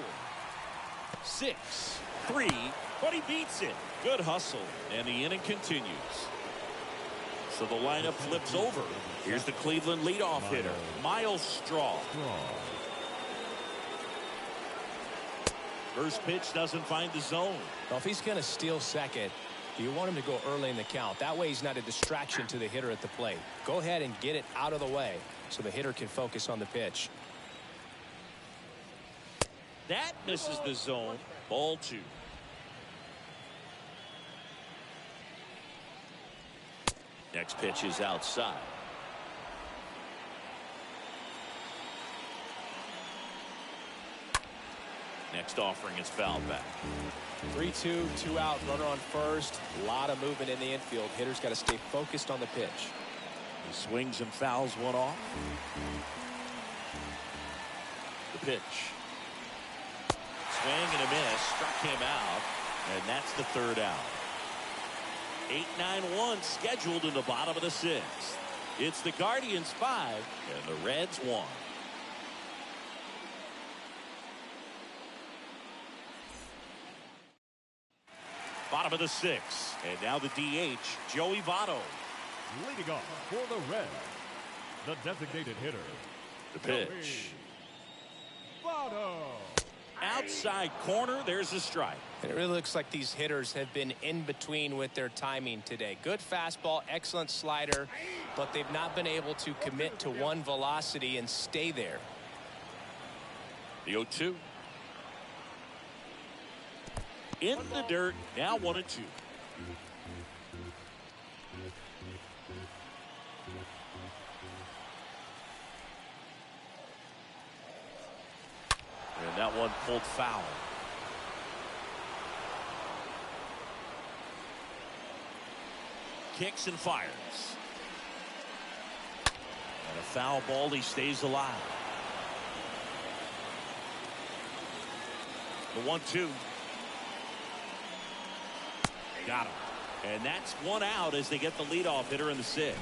6, 3, but he beats it. Good hustle. And the inning continues. So the lineup flips over. Here's the Cleveland leadoff hitter, Miles Straw. First pitch doesn't find the zone. Well, if he's going to steal second, you want him to go early in the count. That way he's not a distraction to the hitter at the plate. Go ahead and get it out of the way so the hitter can focus on the pitch. That misses the zone. Ball 2. Next pitch is outside. Next offering is fouled back. 3-2, 2 out, runner on first. A lot of movement in the infield. Hitter's got to stay focused on the pitch. He swings and fouls one off. The pitch. Swing and a miss. Struck him out. And that's the third out. 8-9-1 scheduled in the bottom of the 6th. It's the Guardians 5 and the Reds 1. Bottom of the 6th. And now the DH, Joey Votto. Leading off for the Reds, the designated hitter. The pitch. Votto. Outside corner, there's a strike. It really looks like these hitters have been in between with their timing today. Good fastball, excellent slider, but they've not been able to commit to one velocity and stay there. The 0-2. In the dirt, now 1-2. And that one pulled foul. Kicks and fires. And a foul ball, he stays alive. The 1-2. Got him. And that's one out as they get the leadoff hitter in the 6th.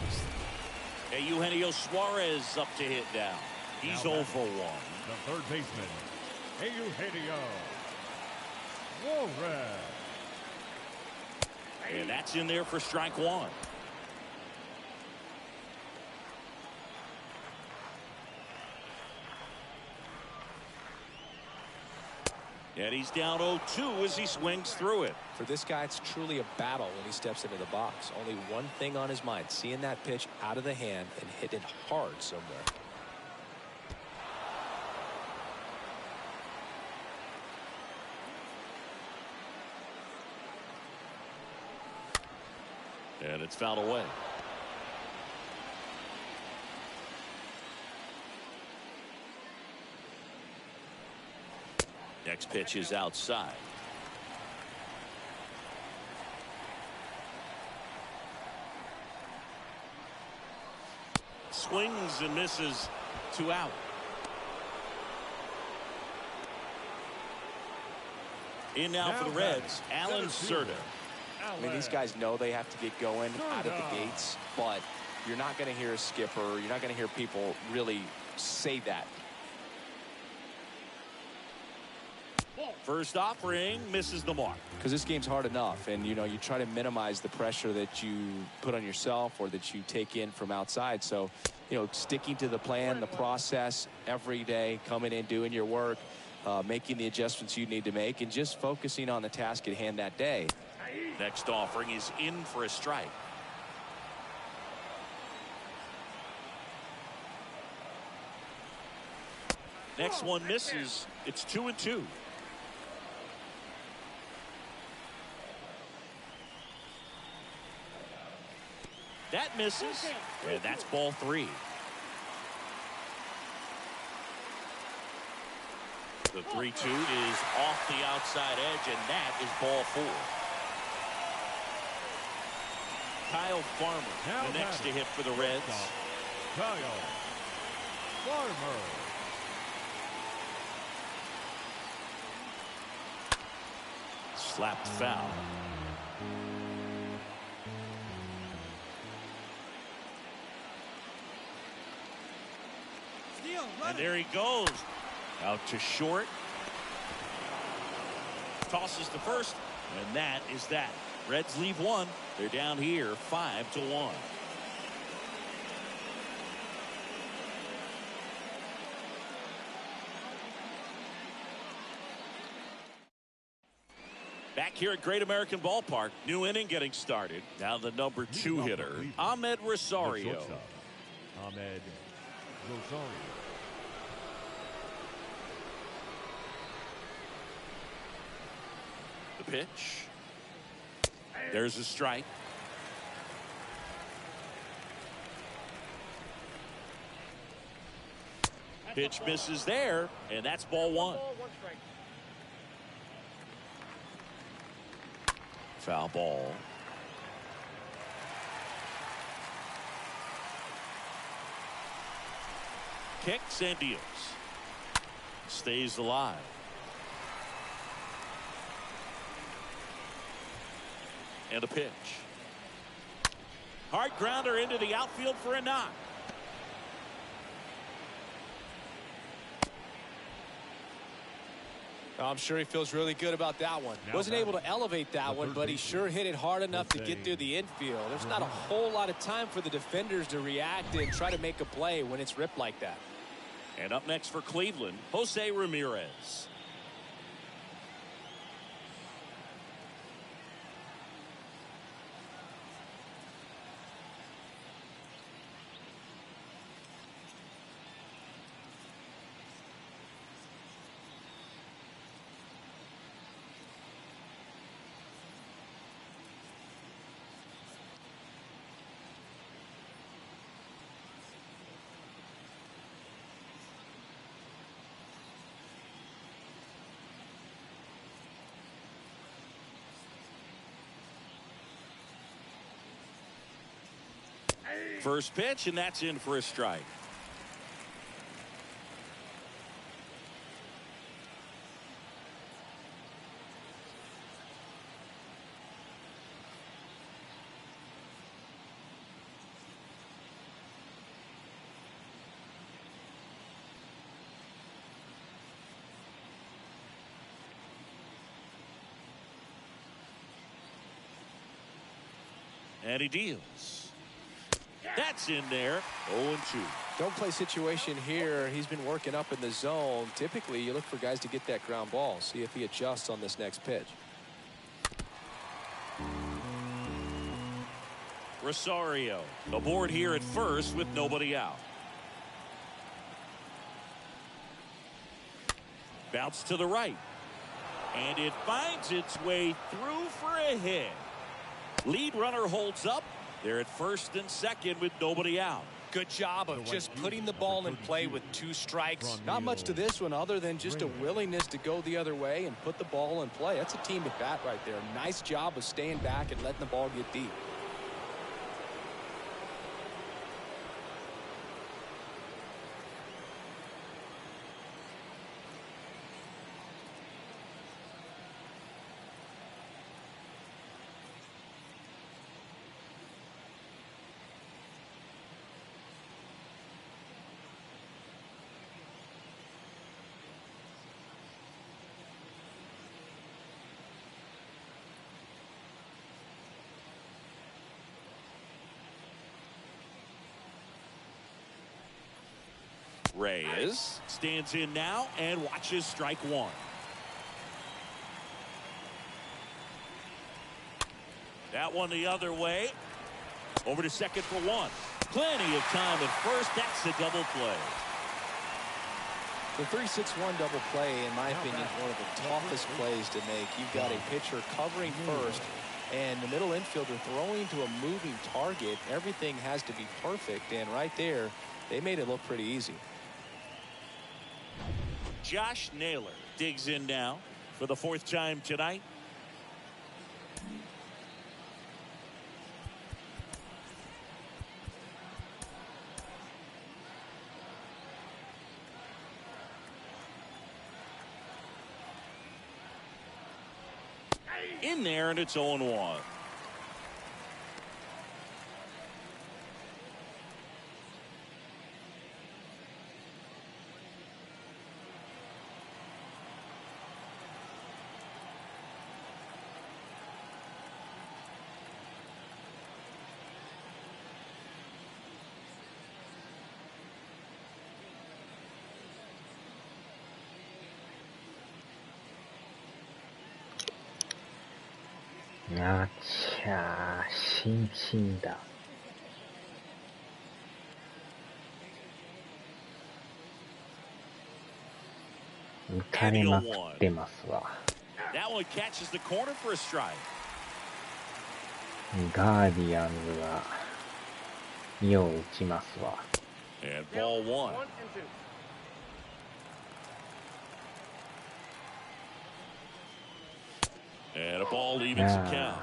Hey, Eugenio Suarez up to hit now. He's 0 for 1. The third baseman, Eugenio Suarez. And that's in there for strike 1. And he's down 0-2 as he swings through it. For this guy, it's truly a battle when he steps into the box. Only one thing on his mind, seeing that pitch out of the hand and hit it hard somewhere. And it's fouled away. Next pitch is outside. Swings and misses. 2 out. In now for the Reds, Alan Serta. I mean, these guys know they have to get going out of the gates, but you're not going to hear a skipper. You're not going to hear people really say that. First offering misses the mark. Because this game's hard enough, and you try to minimize the pressure that you put on yourself or that you take in from outside. So, sticking to the plan, the process every day, coming in, doing your work, making the adjustments you need to make, and just focusing on the task at hand that day. Next offering is in for a strike. Next one misses. It's 2-2. That misses, and that's ball 3. The 3-2 is off the outside edge, and that is ball 4. Kyle Farmer, the next to hit for the Reds. Kyle Farmer. Slapped foul. And there he goes. Out to short. Tosses to first. And that is that. Reds leave 1. They're down here 5-1. Back here at Great American Ballpark. New inning getting started. Now the number 2 hitter, Ahmed Rosario. Ahmed Rosario. The pitch. There's a strike. Pitch misses there, and that's ball 1. Foul ball. Kicks and deals. Stays alive. And a pitch. Hard grounder into the outfield for a knock. I'm sure he feels really good about that one. Wasn't able to elevate that one, but he sure hit it hard enough to get through the infield. There's not a whole lot of time for the defenders to react and try to make a play when it's ripped like that. And up next for Cleveland, Jose Ramirez. First pitch, and that's in for a strike. And he deals. That's in there. 0-2. Don't play situation here. He's been working up in the zone. Typically, you look for guys to get that ground ball. See if he adjusts on this next pitch. Rosario aboard here at first with nobody out. Bounce to the right. And it finds its way through for a hit. Lead runner holds up. They're at first and second with nobody out. Good job of just putting the ball in play with 2 strikes. Not much to this one other than just a willingness to go the other way and put the ball in play. That's a team at bat right there. Nice job of staying back and letting the ball get deep. Reyes stands in now and watches strike 1. That one the other way. Over to second for 1. Plenty of time at first. That's a double play. The 3-6-1 double play, in my opinion, is one of the toughest plays to make. You've got a pitcher covering first and the middle infielder throwing to a moving target. Everything has to be perfect, and right there, they made it look pretty easy. Josh Naylor digs in now for the 4th time tonight. In there, and it's 0-1.あちゃー、新だ。打たれまくってますわ。That one catches the corner for a strike. ガーディアンズがよう打ちますわ。And ball 1. And a ball evens the count.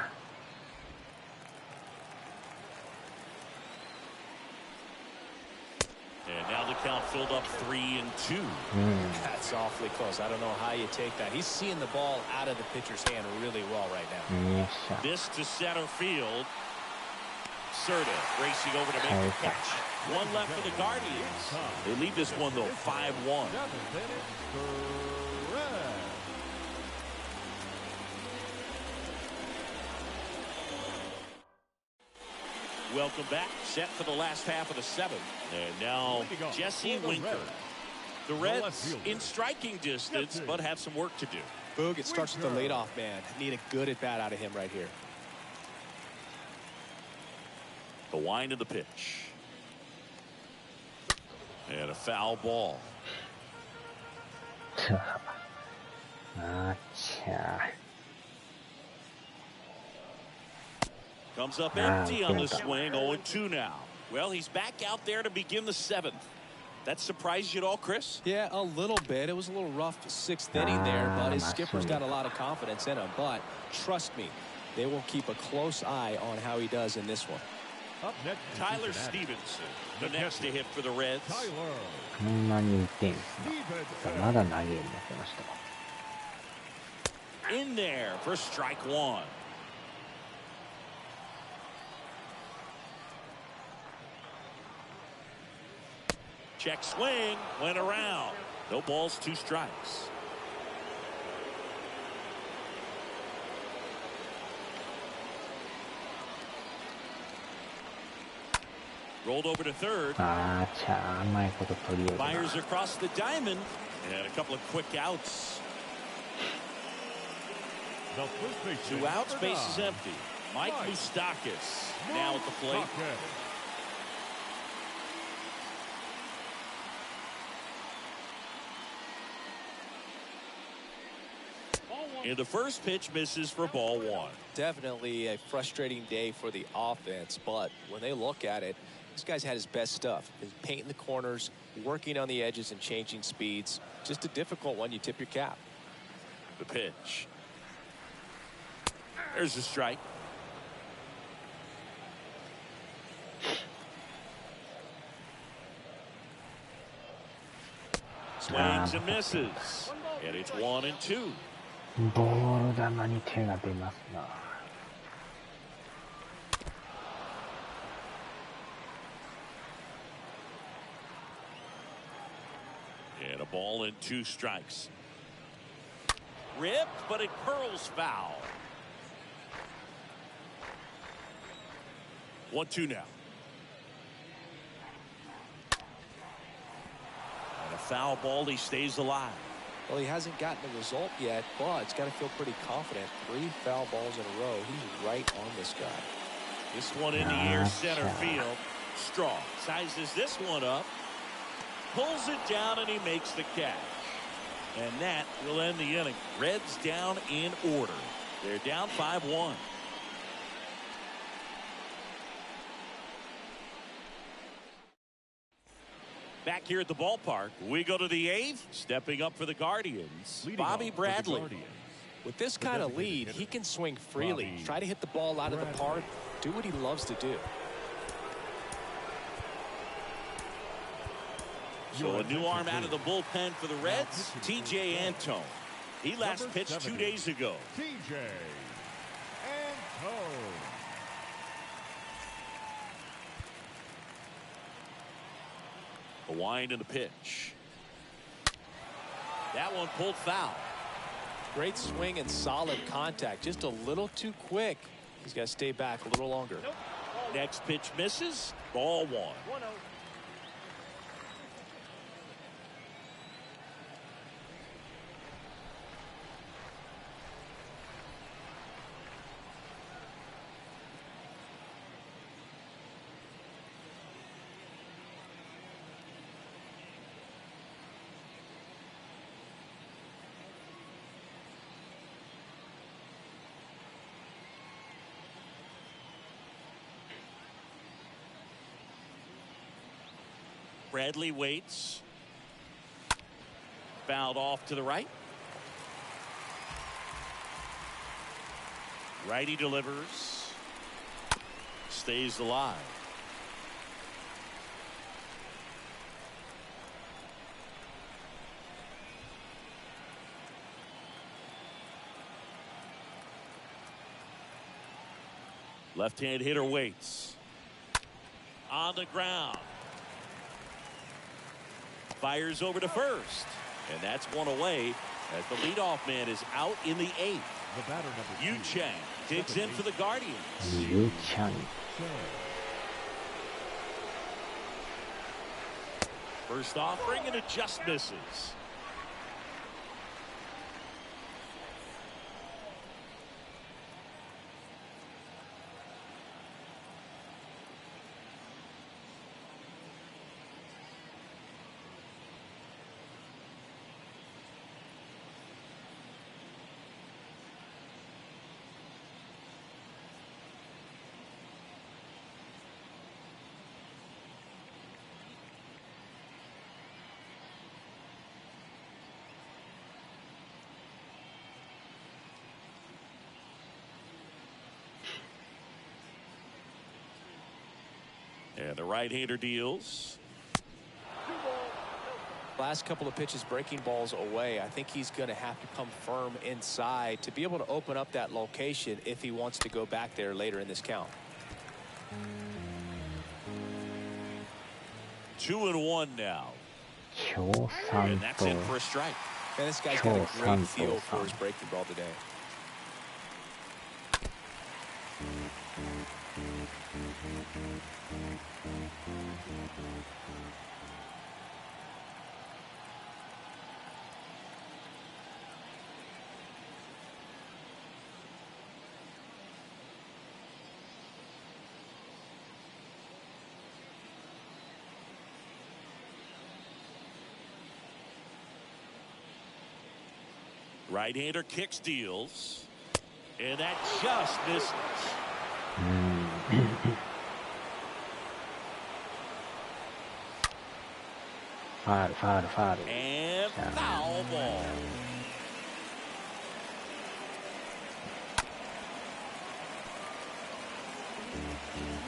And now the count filled up 3-2. That's awfully close. I don't know how you take that. He's seeing the ball out of the pitcher's hand really well right now. This to center field. Serta racing over to make the catch. One left for the Guardians. They lead this one, though, 5-1. Welcome back. Set for the last half of the 7th. And now Jesse Winker. The Reds in striking distance, but have some work to do. Boog, it starts with the leadoff man. Need a good at-bat out of him right here. The wind of the pitch. And a foul ball. Comes up empty on the swing. 0-2 now. Well, he's back out there to begin the 7th. That surprised you at all, Chris? Yeah, a little bit. It was a little rough 6th inning there, but his skipper's got a lot of confidence in him. But trust me, they will keep a close eye on how he does in this one. Up next, Tyler Stevenson, the next to hit for the Reds. こんなに打ってんすか。まだ投げるのってました。In there for strike 1. Check swing, went around. No balls, 2 strikes. Rolled over to third. Fires across the diamond. And a couple of quick outs. 2 outs, base is empty. Mike Moustakas now at the plate. And the first pitch misses for ball 1. Definitely a frustrating day for the offense, but when they look at it, This guy's had his best stuff. He's painting the corners, working on the edges, and changing speeds. Just a difficult one. You tip your cap. The pitch. There's a strike. Swings and misses. And it's 1-2. ボール球に手が出ますな。And a ball and 2 strikes. Ripped, but it curls foul. 1-2 now. And a foul ball, he stays alive. Well, he hasn't gotten a result yet, but he's got to feel pretty confident. 3 foul balls in a row. He's right on this guy. This one in the air, center field. Strong sizes this one up. Pulls it down, and he makes the catch. And that will end the inning. Reds down in order. They're down 5-1. Back here at the ballpark, we go to the 8th. Stepping up for the Guardians, Bobby Bradley. With this kind of lead, he can swing freely. Try to hit the ball out of the park. Do what he loves to do. So a new arm out of the bullpen for the Reds, T.J. Antone. He last pitched 2 days ago. T.J. Antone. The wind and the pitch. That one pulled foul. Great swing and solid contact. Just a little too quick. He's got to stay back a little longer. Next pitch misses. Ball 1. 1-0. Bradley waits. Fouled off to the right. Righty delivers. Stays alive. Left-hand hitter waits. On the ground. Fires over to first. And that's one away as the leadoff man is out in the 8th. The batter number 2. Yu Chang digs in for the Guardians. Yu Chang. First offering and it just misses. And the right-hander deals. Last couple of pitches breaking balls away. I think he's going to have to come firm inside to be able to open up that location if he wants to go back there later in this count. 2-1 now. 強酸 And that's と in for a strike. And this guy's got a great feel for his breaking ball today. Right-hander kicks, deals. And that just misses. ファール、ファール、ファール。And foul ball.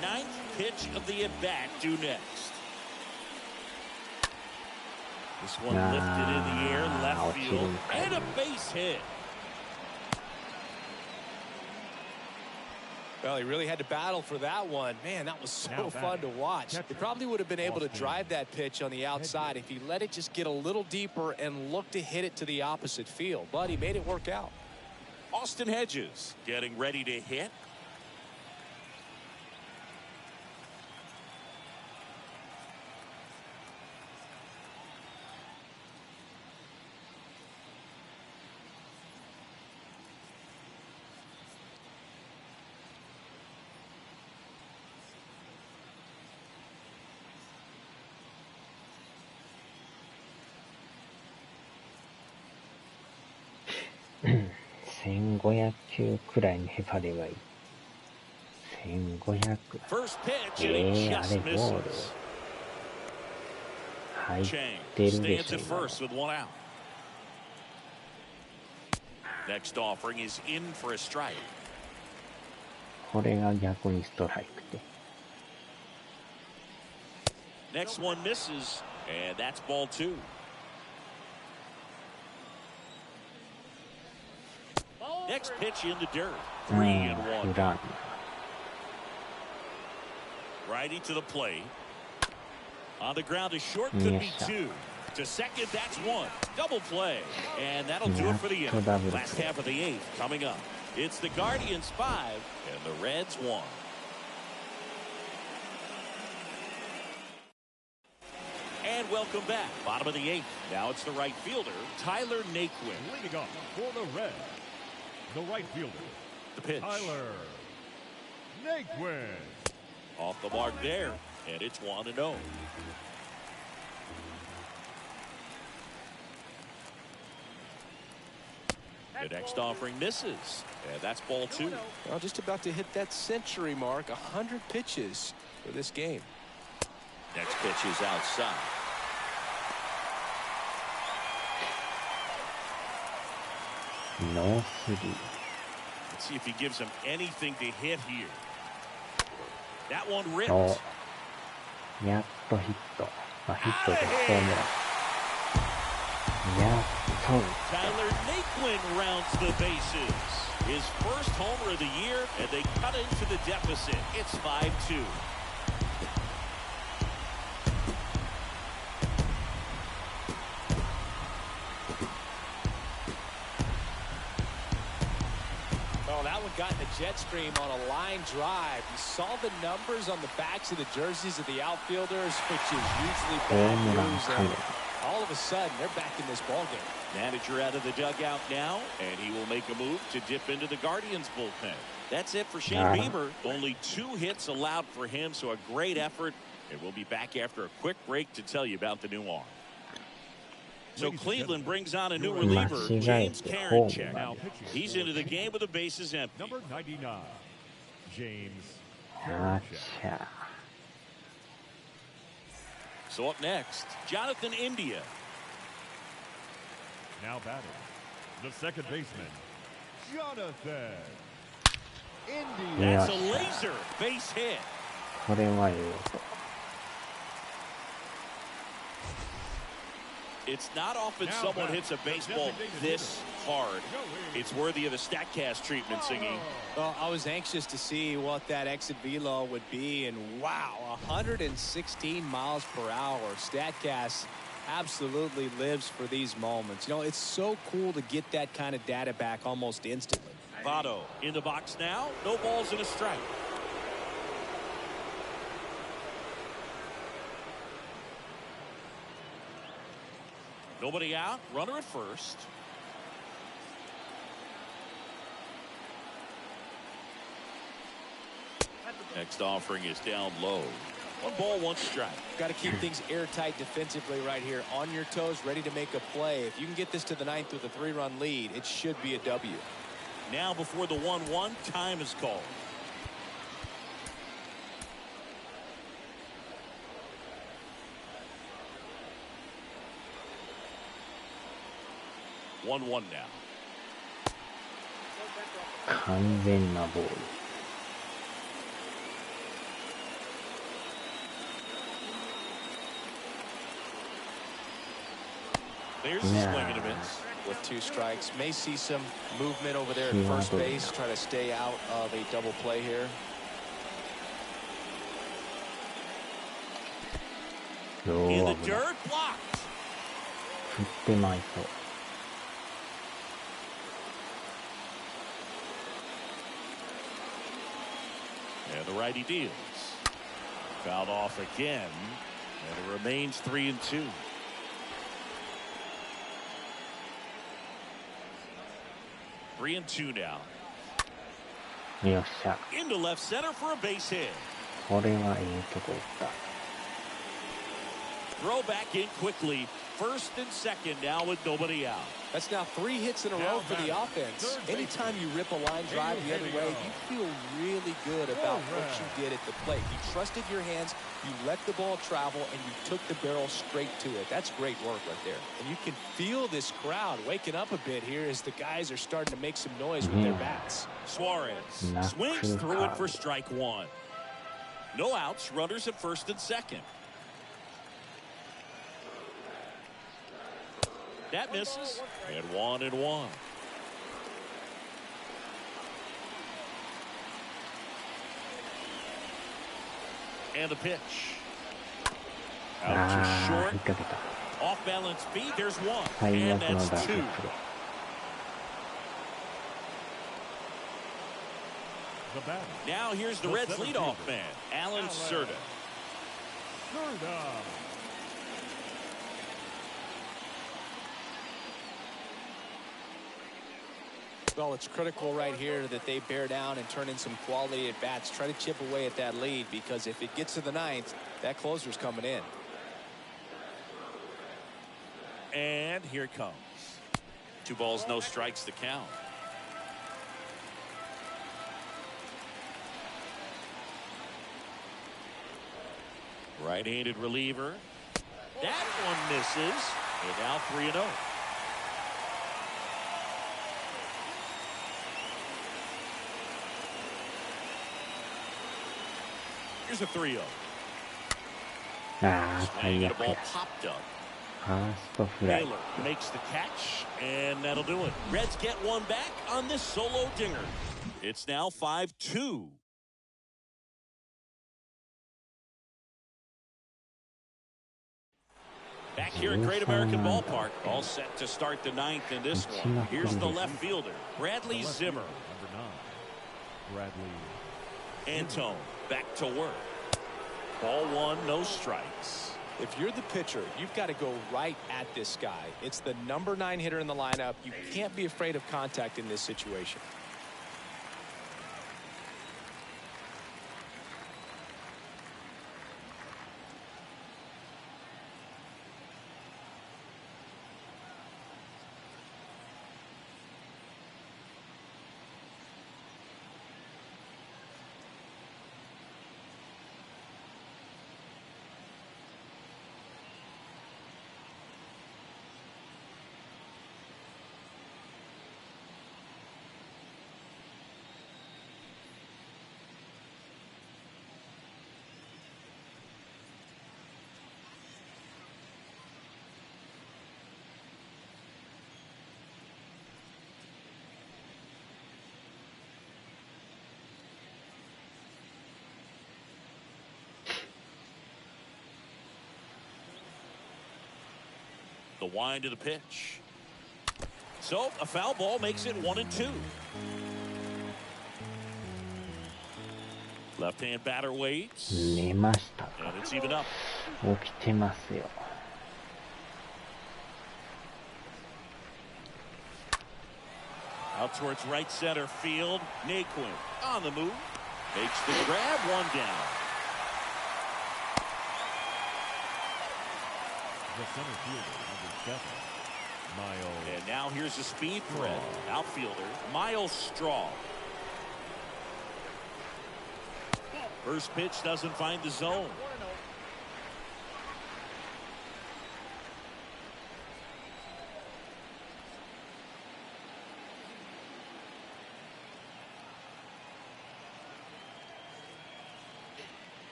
Ninth pitch of the at-bat due next. This one lifted in the air, left field, and a base hit. Well, he really had to battle for that one. Man, that was so fun to watch. He probably would have been able to drive that pitch on the outside if he let it just get a little deeper and look to hit it to the opposite field. But he made it work out. Austin Hedges getting ready to hit. $1500球くらいにへばればいい。1500。あれボール。入ってるでしょ。Next offering is in for a strike. これが逆にストライクで。Next one misses, and that's ball 2. Next pitch in the dirt. 3-1. Righty to the plate. On the ground to short could be 2. To second, that's 1. Double play. And that'll do it for the inning. Last half of the 8th coming up. It's the Guardians 5 and the Reds 1. And welcome back. Bottom of the 8th. Now it's the right fielder, Tyler Naquin. Leading off for the Reds, the right fielder, The pitch. Tyler Naquin. Off the mark there, and it's 1-0. The next offering misses, and that's ball 2. Well, just about to hit that century mark. 100 pitches for this game. Next pitch is outside. No 3. Let's see if he gives him anything to hit here. That one ripped. やっとヒット。まあ、ヒットでホームラン。やっと。Tyler Naquin rounds the bases. His first homer of the year, and they cut into the deficit. It's 5-2. Got in the jet stream on a line drive. You saw the numbers on the backs of the jerseys of the outfielders, which is usually bad news. And all of a sudden, they're back in this ballgame. Manager out of the dugout now, and he will make a move to dip into the Guardians bullpen. That's it for Shane Bieber. Only 2 hits allowed for him, so a great effort. And we'll be back after a quick break to tell you about the new arm. So Cleveland brings on a new reliever, James Karinchak. Now, he's into the game with the bases empty. Number 99, James Karinchak. So up next, Jonathan India. Now batting, the second baseman, Jonathan India. That's a laser base hit. これはよ。It's not often someone hits a baseball this hard. It's worthy of the StatCast treatment, Singy. Well, I was anxious to see what that exit velo would be, and wow, 116 miles per hour. StatCast absolutely lives for these moments. You know, it's so cool to get that kind of data back almost instantly. Votto in the box now. No balls and a strike. Nobody out. Runner at first. Next offering is down low. 1 ball, 1 strike. Got to keep things airtight defensively right here. On your toes, ready to make a play. If you can get this to the 9th with a 3-run lead, it should be a W. Now before the 1-1, time is called. 1-1 now. 完全なボール。There's a swing and a miss. With 2 strikes, may see some movement over there at first base, try to stay out of a double play here. In the dirt, blocked. 振ってまいそう。And the righty deals. Fouled off again, and it remains 3-2. Three and two now. よっしゃ。 Into left center for a base hit. これはいいとこ打った。 Throw back in quickly. First and second now with nobody out. That's now 3 hits in a row for the offense. Anytime you rip a line drive the other way, you feel really good about what you did at the plate. You trusted your hands, you let the ball travel, and you took the barrel straight to it. That's great work right there. And you can feel this crowd waking up a bit here as the guys are starting to make some noise with their bats. Suarez swings through it for strike 1. No outs, runners at first and second. That misses, and 1-1. And a pitch. Out to short. Off balance feet. There's 1. And that's 2. Now here's the Reds' leadoff man, Alan Cerda. Well, it's critical right here that they bear down and turn in some quality at bats. Try to chip away at that lead, because if it gets to the 9th, that closer's coming in. And here it comes. 2 balls, no strikes to count. Right-handed reliever. That one misses. And now 3-0. Here's a 3-0. 最悪や。 Ball popped up. ファーストフライ。 Taylor makes the catch, and that'll do it. Reds get one back on this solo dinger. It's now 5-2. Back here at Great American Ballpark, all set to start the 9th in this one. Here's the left fielder, Bradley Zimmer. Antone back to work. Ball 1, no strikes. If you're the pitcher, you've got to go right at this guy. It's the number 9 hitter in the lineup. You can't be afraid of contact in this situation. The wind of the pitch. So a foul ball makes it 1-2. Left-hand batter waits. 寝ましたか。 And it's even up. 起きてますよ。 Out towards right center field. Naquin on the move. Makes the grab, 1 down. The center fielder, number 7, Miles. And now here's the speed threat. Outfielder, Miles Straw. First pitch doesn't find the zone.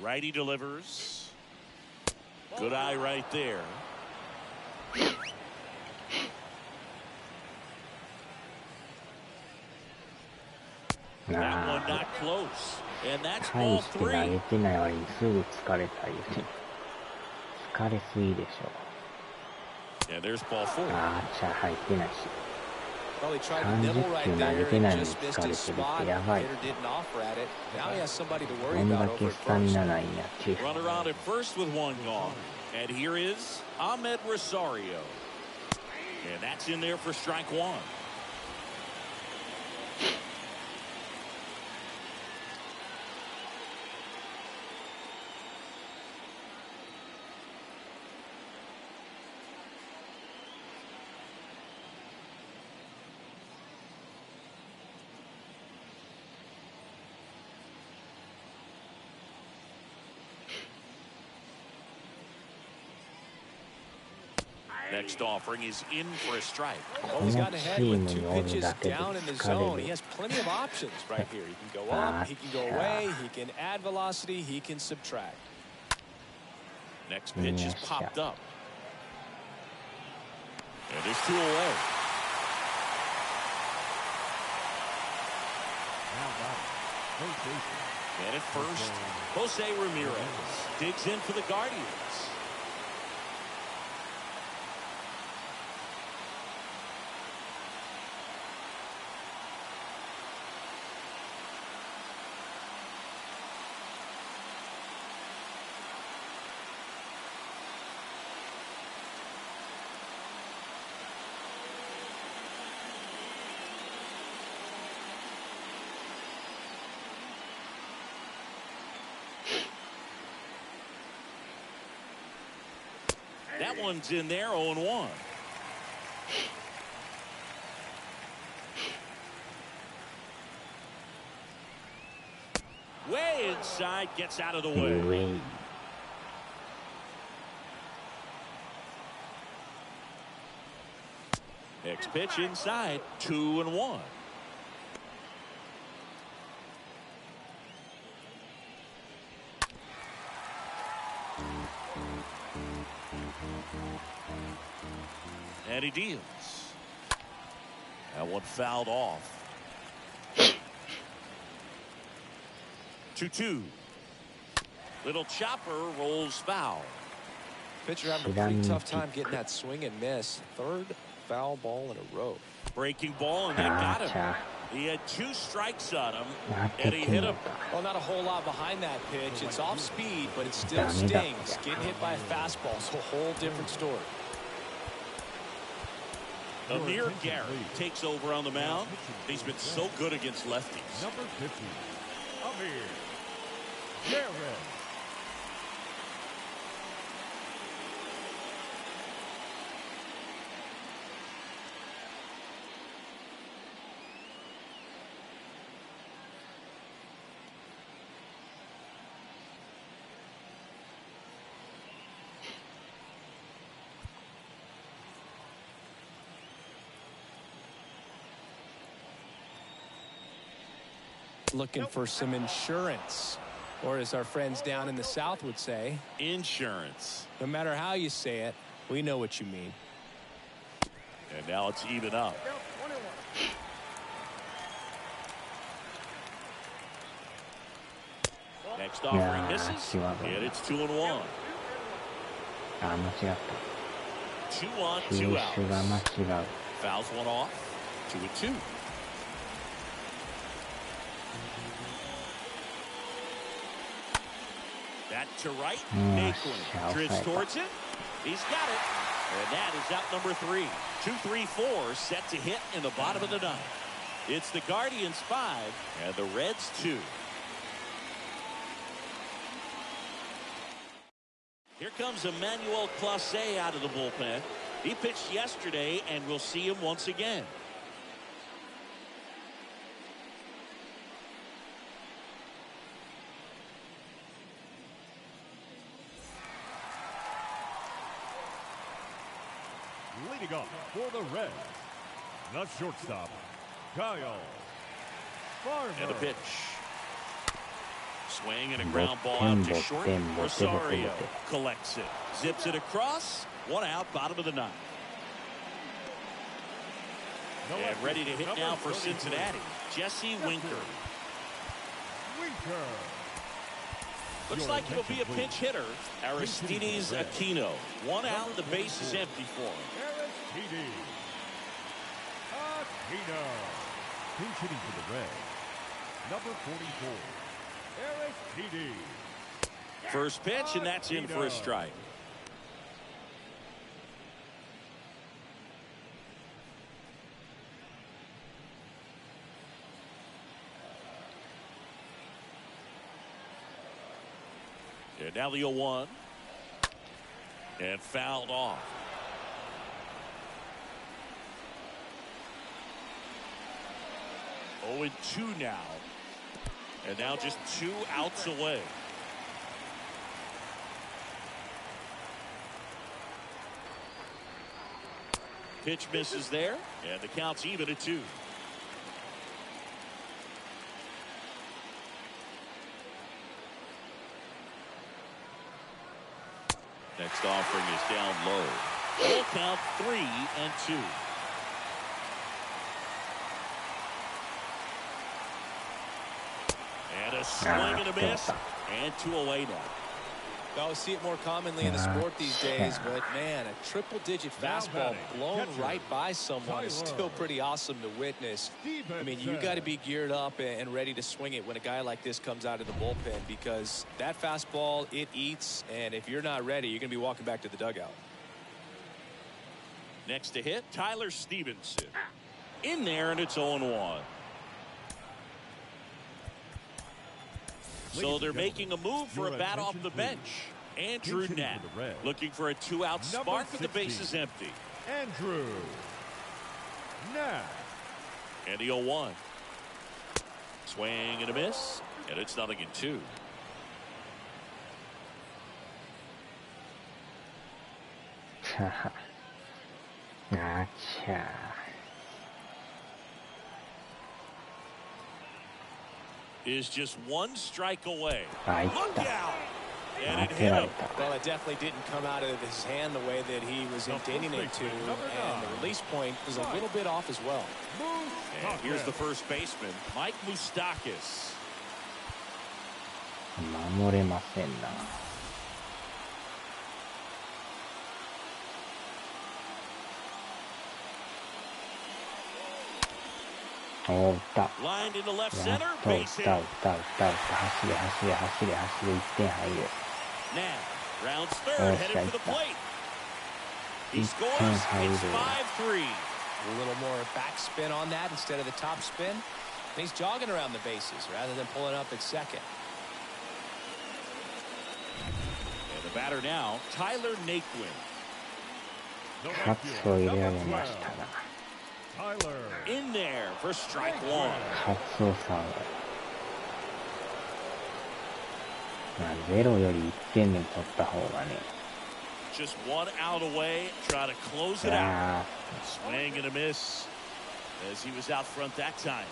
Righty delivers. Good eye right there. That one not close. And that's ball 大して投げてない割にすぐ疲れたいうね。疲れすぎでしょ。And there's ball 4. あー、じゃあ入ってないし。 Well, he tried to nibble right there and just missed his spot. Yeah, right. Hitter didn't offer at it. Now he has somebody to worry どんだ about け over ス at タミ first. ナないんやっていう。 Runner on at first with one gone. And here is Ahmed Rosario. And that's in there for strike one. Next offering is in for a strike. Well, he's gotten ahead with 2 pitches down in the zone. He has plenty of options right here. He can go up, he can go away, he can add velocity, he can subtract. Next pitch is popped up. And there's 2 away. And at first, Jose Ramirez digs in for the Guardians. That one's in there, 0-1. Way inside, gets out of the way. Next pitch inside, 2-1. And he deals. That one fouled off. 2-2. Little chopper rolls foul. Pitcher having a pretty tough time getting that swing and miss. 3rd foul ball in a row. Breaking ball, and that got him. He had 2 strikes on him, and he hit him. Well, not a whole lot behind that pitch. It's off speed, but it still stings. Getting hit by a fastball is a whole different story. Amir Garrett takes over on the mound. He's been so good against lefties. Number 50, Amir Garrett. Looking for some insurance, or as our friends down in the South would say, insurance. No matter how you say it, we know what you mean. And now it's even up. Next offering misses, and it's 2-1. あ、間違った。 2 on, 2 球 out. 種が間違う。 Fouls one off. 2-2. That to right. Naquin drifts towards it. He's got it. And that is out number 3. 2-3-4 set to hit in the bottom of the 9th. It's the Guardians 5 and the Reds 2. Here comes Emmanuel Clase out of the bullpen. He pitched yesterday, and we'll see him once again. Leading off for the Reds, the shortstop, Kyle Farmer. And a pitch. Swing and a ground ball out to short. Rosario collects it, zips it across. One out, bottom of the ninth. And ready to hit now for Cincinnati, Jesse Winker. Looks like it'll be a pinch hitter, Aristides Aquino. One out, the base is empty for him. Aristides Aquino. Pinch hitting for the Reds, number 44, Aristides. First pitch, and that's in for a strike. And now the 0-1. And fouled off. Oh, and 2 now. And now just 2 outs away. Pitch misses there, and the count's even at 2. Next offering is down low. Full count 3-2. And a swing and a miss. And 2 away now. I see it more commonly in the sport these days, but man, a triple-digit fastball blown right by someone is still pretty awesome to witness. I mean, you got to be geared up and ready to swing it when a guy like this comes out of the bullpen, because that fastball, it eats, and if you're not ready, you're going to be walking back to the dugout. Next to hit, Tyler Stevenson. In there, and it's 0-1. So they're making a move for a bat off the bench. Andrew Knapp looking for a 2-out spark with the bases empty. Andrew Knapp. And the 0-1. Swing and a miss. And it's 0-2. Gotcha. Is just 1 strike away. Look out! And it hit him. Well, it definitely didn't come out of his hand the way that he was intending it to, and the release point was a little bit off as well. And here's the first baseman, Mike Moustakas. 守れませんな。おー、打った。Lined into left や center, っと打 base っ hit. た、打った、打った、走れ、走れ、走れ、走れ、1点入る。Now, rounds third, headed for the plate. He scores. It's 5-3. A little more backspin on that instead of the top spin. And he's jogging around the bases rather than pulling up at second. And the batter now, Tyler Naquin. カツを入れられましたな。In there for strike 1. カツオさん。まあ、ゼロより1点でも取った方がね。Just 1 out away, try to close it out. Swing and a miss as he was out front that time.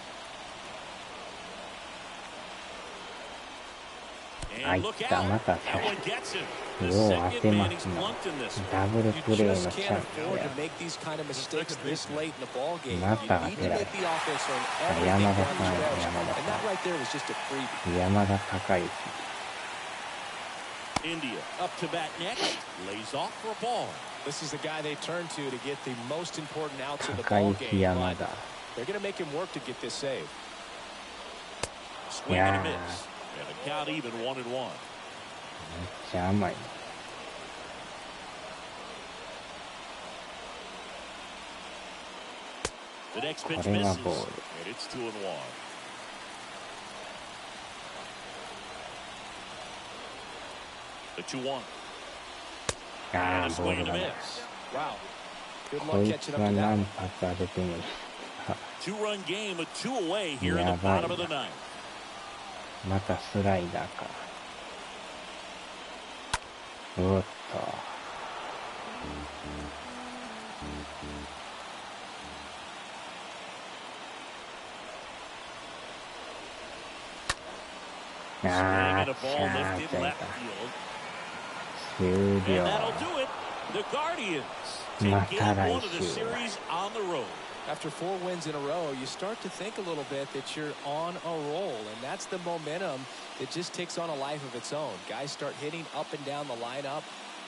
And look out, that one gets him. The second man, he's plunked in this one. ダブルプレーのチャンス can't afford や。 to make these kind of mistakes this late in the ball game. また You need to 偉い。 make the offense earn everything 山田 down さん、 the stretch. 山田 And さ that right there was just a freebie. ん。山田孝之。 India up to bat next, lays off for a ball. This is the guy they turn to get the most important outs of the 孝 ball 之 game. 山 But 田。 they're going to make him work to get this save. Swing and a miss. And the count even 1-1. めっちゃ甘い。The next pitch これが misses, ボール。 and it's 2-1. The 2-1. あ And あ、 a ボー swing ル and が a ない。 miss. Wow. Good こ luck い catching つ up は to that. 何発当ててもいい。 Two-run game with 2 away here in the bottom of the ninth. またスライダーか。おっと。Swing and a ball lifted left field. And that'll do it. The Guardians take game one of the series on the road. After 4 wins in a row, you start to think a little bit that you're on a roll, and that's the momentum that just takes on a life of its own. Guys start hitting up and down the lineup.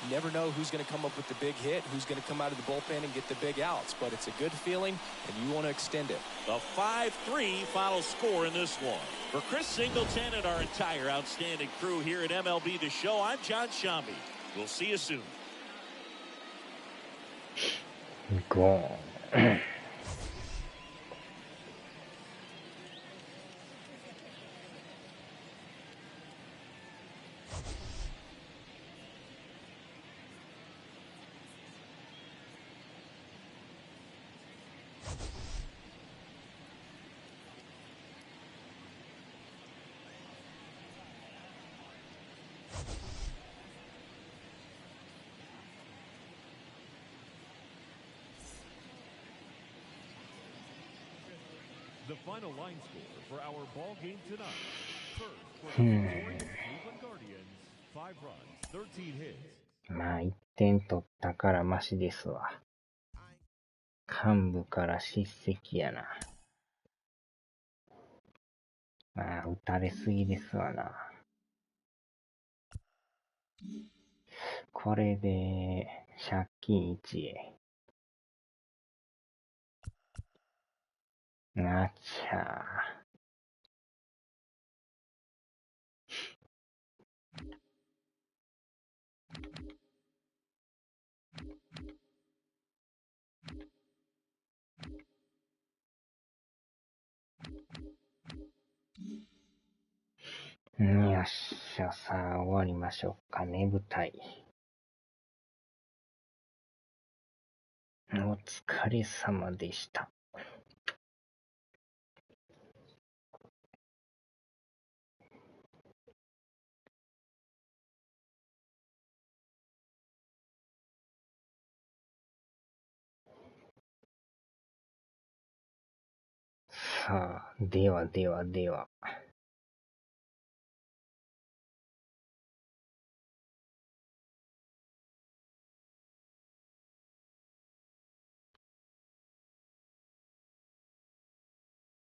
You never know who's going to come up with the big hit, who's going to come out of the bullpen and get the big outs, but it's a good feeling, and you want to extend it. A 5-3 final score in this one. For Chris Singleton and our entire outstanding crew here at MLB The Show, I'm John Shambi. We'll see you soon. Gone. The final line score for our ball game tonight. First, for the victorious Cleveland Guardians, 5 runs, 13 hits. まあ、1点取ったからマシですわ。幹部から叱責やな。まあ、打たれすぎですわな。これで、借金1へ。あちゃー。よっしゃ、さあ、終わりましょうかね、舞台。お疲れ様でした。さあ、ではではでは。